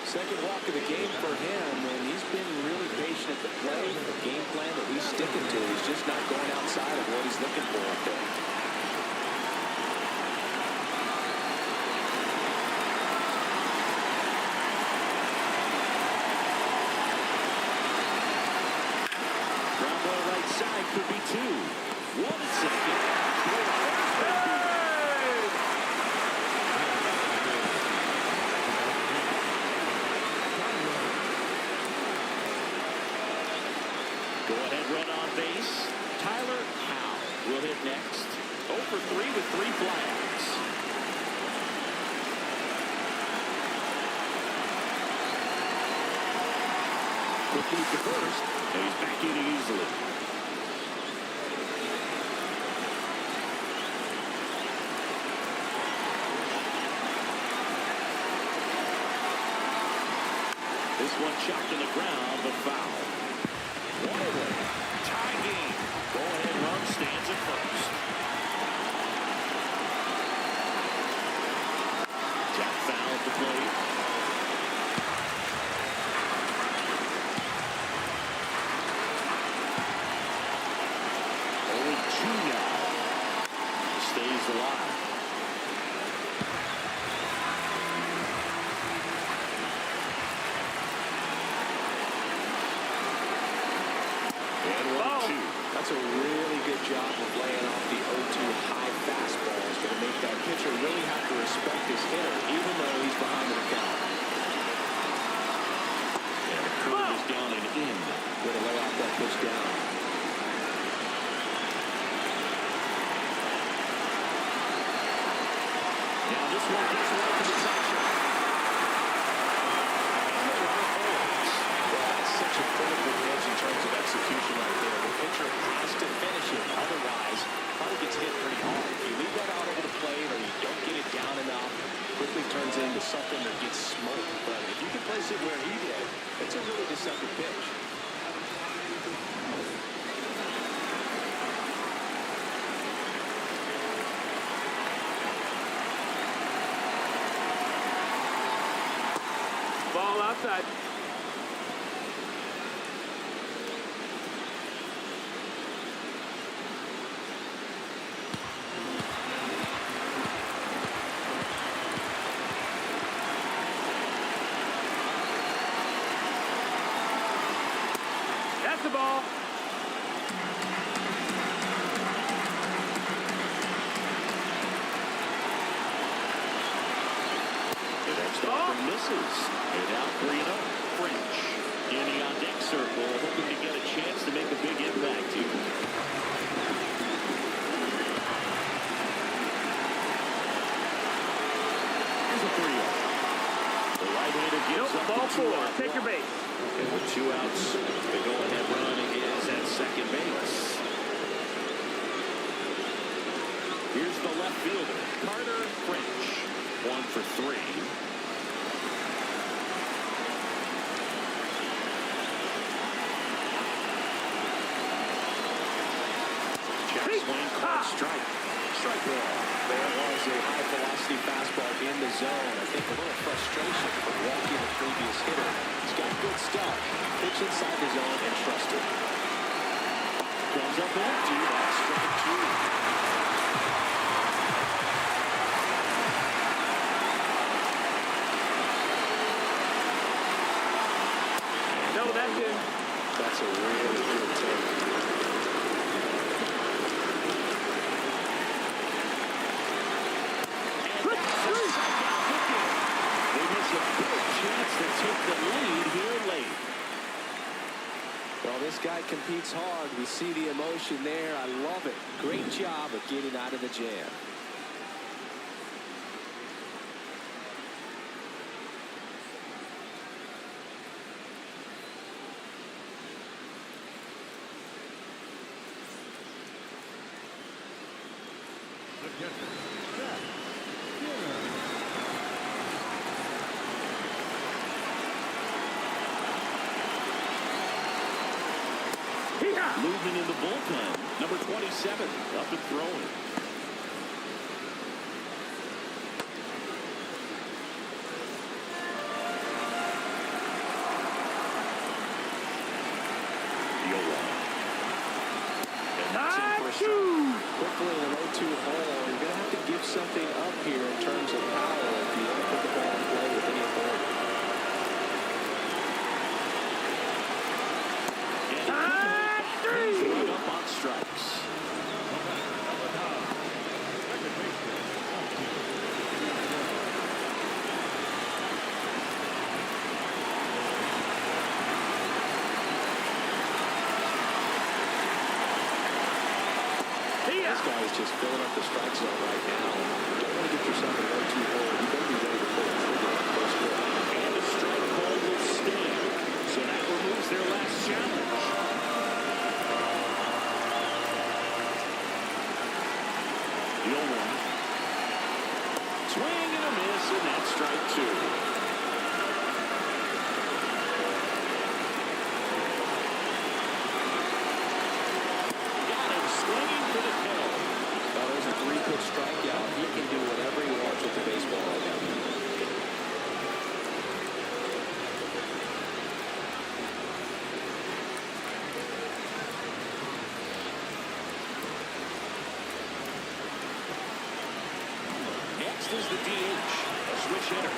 Second walk of the game for him, and he's been really patient at the plate. The game plan that he's sticking to, he's just not going outside of what he's looking for up there. Ground ball right side, could be 2. 1 at second. Throw to first, baby. Go-ahead run on base. Tyler Howe will hit next. 0 for 3 with 3 flyouts. Quick move to first, and he's back in easily. This one chopped in the ground, but foul. 1 away. Tie That's a really good job of laying off the 0-2 high fastball. It's going to make that pitcher really have to respect his hitter, even though he's behind in the count. And the curve is down and in. Going to lay off that pitch down. Now this one gets away from the catcher. That's such a critical edge in terms of execution right there. The pitcher has to finish it. Otherwise, probably gets hit pretty hard. If you leave that out over the plate or you don't get it down enough, quickly turns into something that gets smoked. But if you can place it where he did, it's a really deceptive pitch. Ball outside. That's the ball. The next offer misses. And now 3-0. French in the on-deck circle, hoping to get a chance to make a big impact here. Here's a 3-0. The right-hander gives up Ball the 4. two-out Take your walk. base. And with 2 outs, the go-ahead run is at second base. Here's the left fielder, Carter French. 1 for 3. Check swing, called strike. Strike ball. There was a high-velocity fastball in the zone. I think a little frustration from walking the previous hitter. He's got good stuff. Pitch inside the zone and trust it. Comes up empty. That's strike 2. No, that's in. That's a really good take. They miss a big chance to take the lead here late. Well, this guy competes hard. We see the emotion there. I love it. Great job of getting out of the jam. The catcher, Zach Skinner. Movement in the bullpen. Number 27 up and throwing. And that's in for a strike. Quickly in an 0-2 hole, you're going to have to give something up here in terms of power if you want to put the ball in play with any authority. He's up on strikes. Second baseman, This guy is just filling up the strike zone right now. You don't want to get yourself in an 0-2 hole. You better be ready to pull the trigger on the first pitch. And the strike call will stand. So that removes their last challenge. The 0-1. Swing and a miss, and that's strike 2. Strikeout. He can do whatever he wants with the baseball right now. Next is the DH, a switch hitter.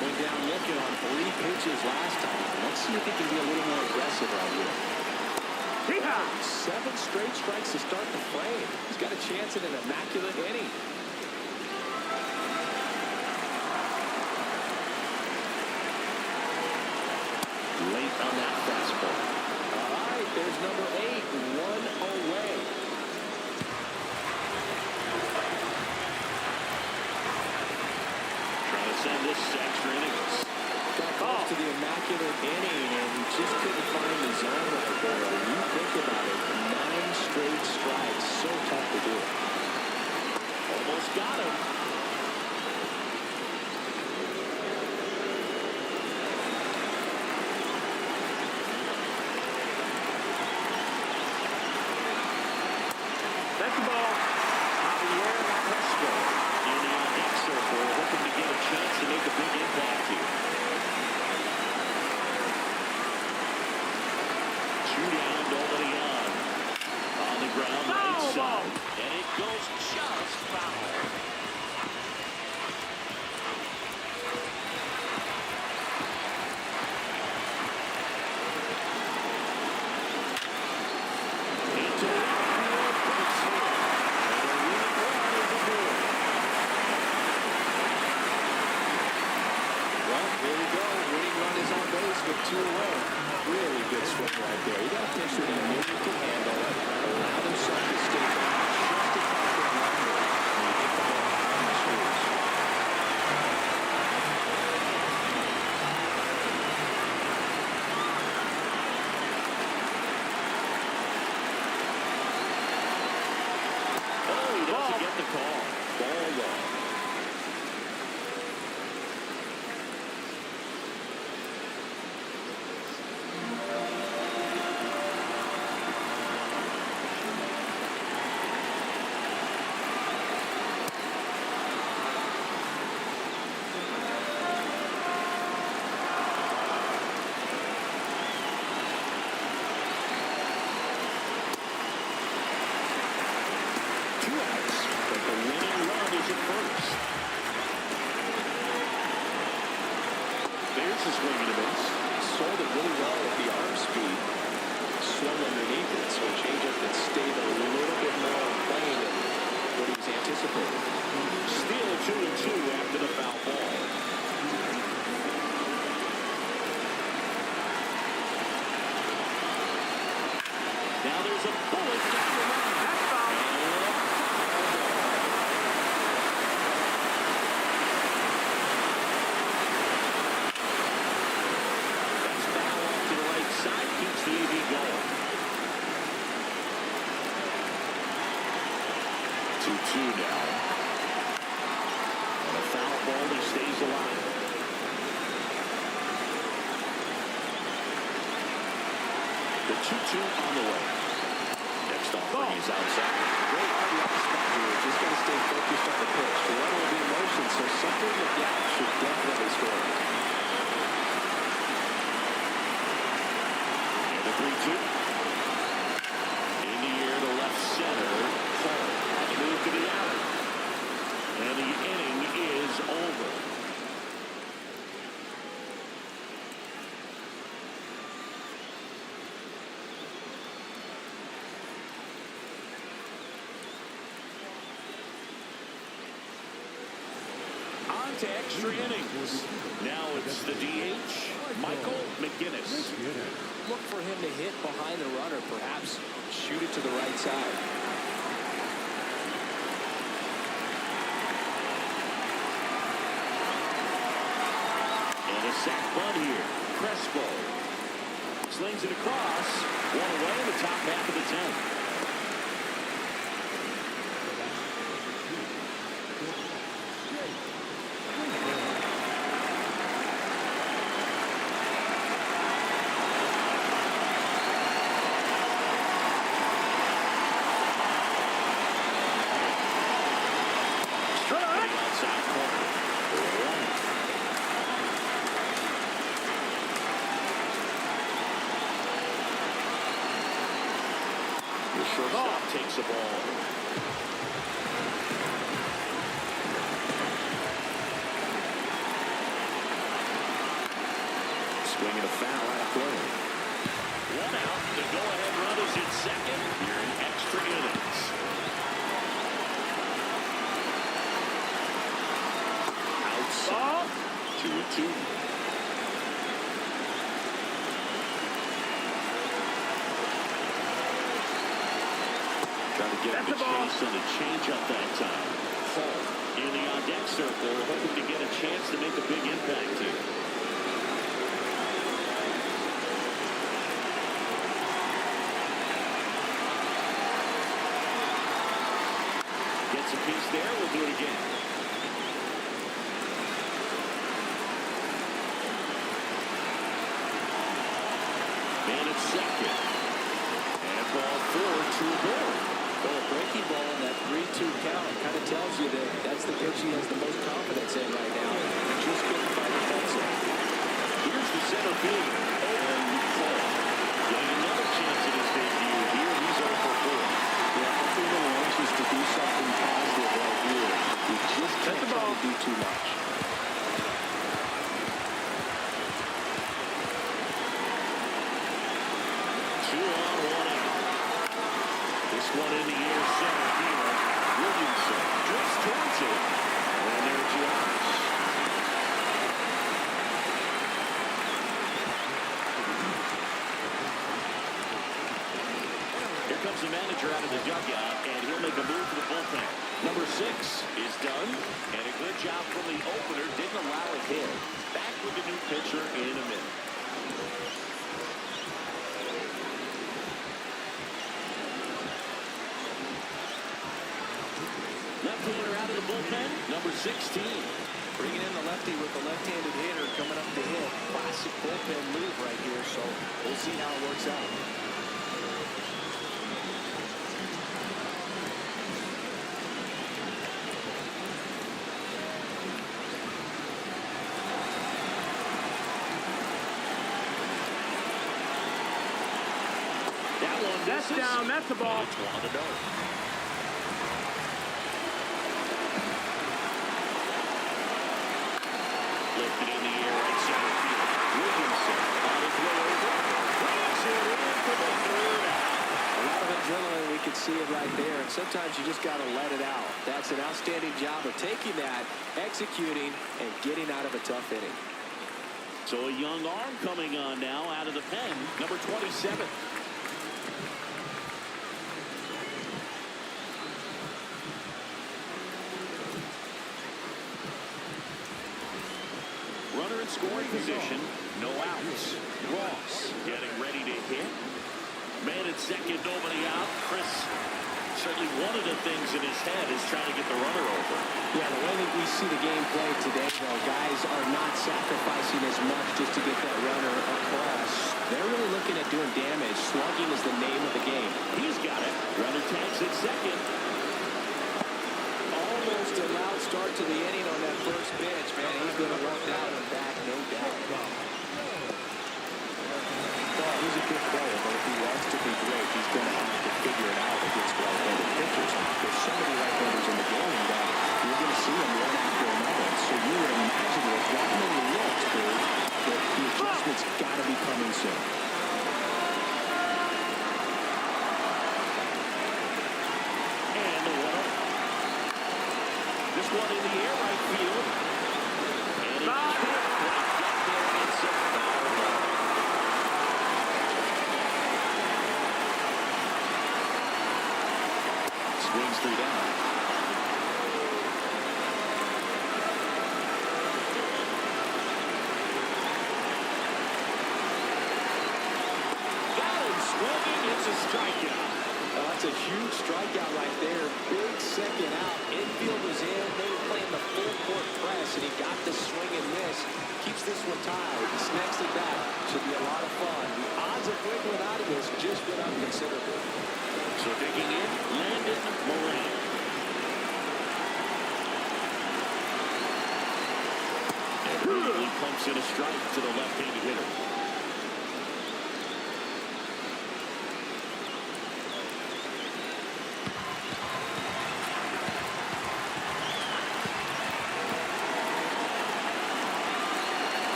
Went down looking on 3 pitches last time. Let's see if he can be a little more aggressive right here. Yeehaw! 7 straight strikes to start the frame. He's got a chance at an immaculate inning. Late on that fastball. All right, there's number 8, 1 away. Trying to send this to extra innings. Got close to the immaculate inning, and he just couldn't find the zone right there. When you think about it, 9 straight strikes, so tough to do. Almost got him. That's the ball. Javier Crespo in the on-deck circle, looking to get a chance to make a big impact here. 2 down, nobody on the ground right Foul ball. side, and it goes just foul. Into the outfield, but it's here. And a winning run is aboard. Well, here we go. Winning run is on base with 2 away. Really good swing right there. You got a pitcher that knew he could handle it, allowed himself to stay back just a couple longer, and he hit the ball high in the shoes. Oh, he doesn't get the call. Ball one. But the winning run is at first. There's a swing and a miss. Sold it really well with the arm speed. Swung underneath it, so a changeup that stayed a little bit more on plane than what he was anticipating. Still 2-2 after the foul ball. Now there's a bullet down the line. That's foul. And a foul ball. That's foul off to the right side. Keeps the AB going. 2-2 now. And a foul ball. He stays alive. The 2-2 on the way. Next offering is outside. Great RBI spot here. Just got to stay focused on the pitch. The runner will be in motion, so something in the gap should definitely score. And the 3-2. In the air to left center. Home. On the move to the alley. And the inning is over. On to extra innings. Now it's the DH, Michael McGinnis. Look for him to hit behind the runner, perhaps shoot it to the right side. And a sac bunt here. Crespo slings it across. 1 away in the top half of the 10th. Outside corner. 1. The shortstop takes the ball. Swinging a foul out of play. One out. The go-ahead run is at second here in extra innings. Outside. 2-2. Trying to get him to chase and a change-up that time. Fall in the on-deck circle, hoping to get a chance to make a big impact here. Gets a piece there. We'll do it again. Man at second. And ball forward to a ball. Well, a breaking ball in that 3-2 count kind of tells you that that's the pitch he has the most confidence in right now. He just couldn't find the fence in. Here's the center field. And Fall. Getting another chance at his debut here. He's 0 for 4. Yeah, I think they're anxious to do something positive right here. He just can't try to do too much. One in the air, center field. Williamson drifts towards it. And there's Josh. Here comes the manager out of the dugout, and he'll make a move to the bullpen. Number 6 is done, and a good job from the opener. Didn't allow a hit. Back with the new pitcher in a minute. Left-hander out of the bullpen, number 16. Bringing in the lefty with the left-handed hitter coming up to hit. Classic bullpen move right here, so we'll see how it works out. That one That's misses. down. That's the ball. It's 1-0. Lifted in the air right center field. Williamson on his way over. Brings it in for the third out. A lot of adrenaline, we can see it right there, and sometimes you just got to let it out. That's an outstanding job of taking that, executing, and getting out of a tough inning. So a young arm coming on now out of the pen, number 27. Runner in scoring position, no outs. Ross getting ready to hit. Man at second, nobody out. Chris, certainly one of the things in his head is trying to get the runner over. Yeah, the way that we see the game played today, though, guys are not sacrificing as much just to get that runner across. They're really looking at doing damage. Slugging is the name of the game. He's got it. Runner tags at second. Almost a loud start to the inning on that first pitch, man. He's going to run down and back, no doubt. Well, he's a good player, but if he wants to be great, he's going to have to figure it out against right-handed pitchers. There's so many right-handers in the game that you're going to see them one after another. So you would imagine with that many looks, dude, that the adjustment's got to be coming soon. And the runner. This one in the air, right field. And it's blocked up there. It's a foul ball. Swings 3 down. Got him swinging. It's a strikeout. That's a huge strikeout right there. Big second out. Infield was in. They were playing the full court press, and he got the swing and miss. Keeps this one tied. He snacks it back. Should be a lot of fun. The odds of wiggling out of this just went up considerably. So digging in, Landon Moran. And really pumps in a strike to the left-handed hitter.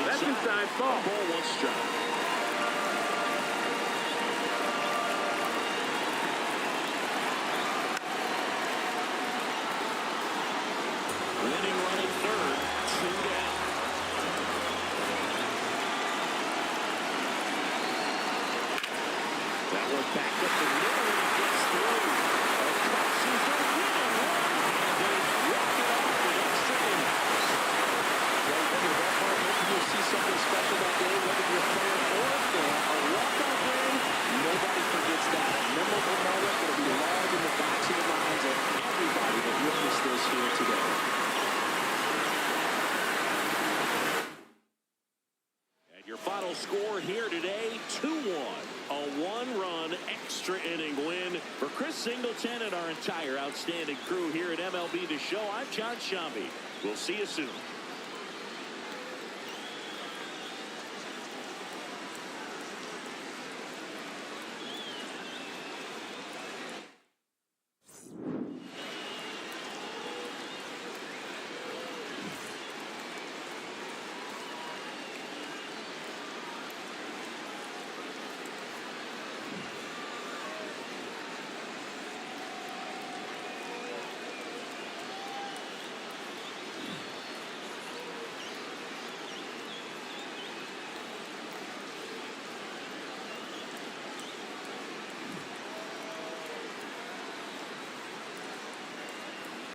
That's inside ball. Ball 1 strike. inning run at third, 2 down. That one back up the middle and he gets through. Carson for the win and one. They walk it off with extra innings. Well, maybe that part, maybe you'll see something special that day, whether you're a player or a fan. A walk-off win, nobody forgets that. A memorable moment that will be logged in the backs of the minds of everybody that witnessed this here today. And your final score here today, 2-1. A one-run extra inning win for Chris Singleton and our entire outstanding crew here at MLB The Show. I'm John Shambi. We'll see you soon.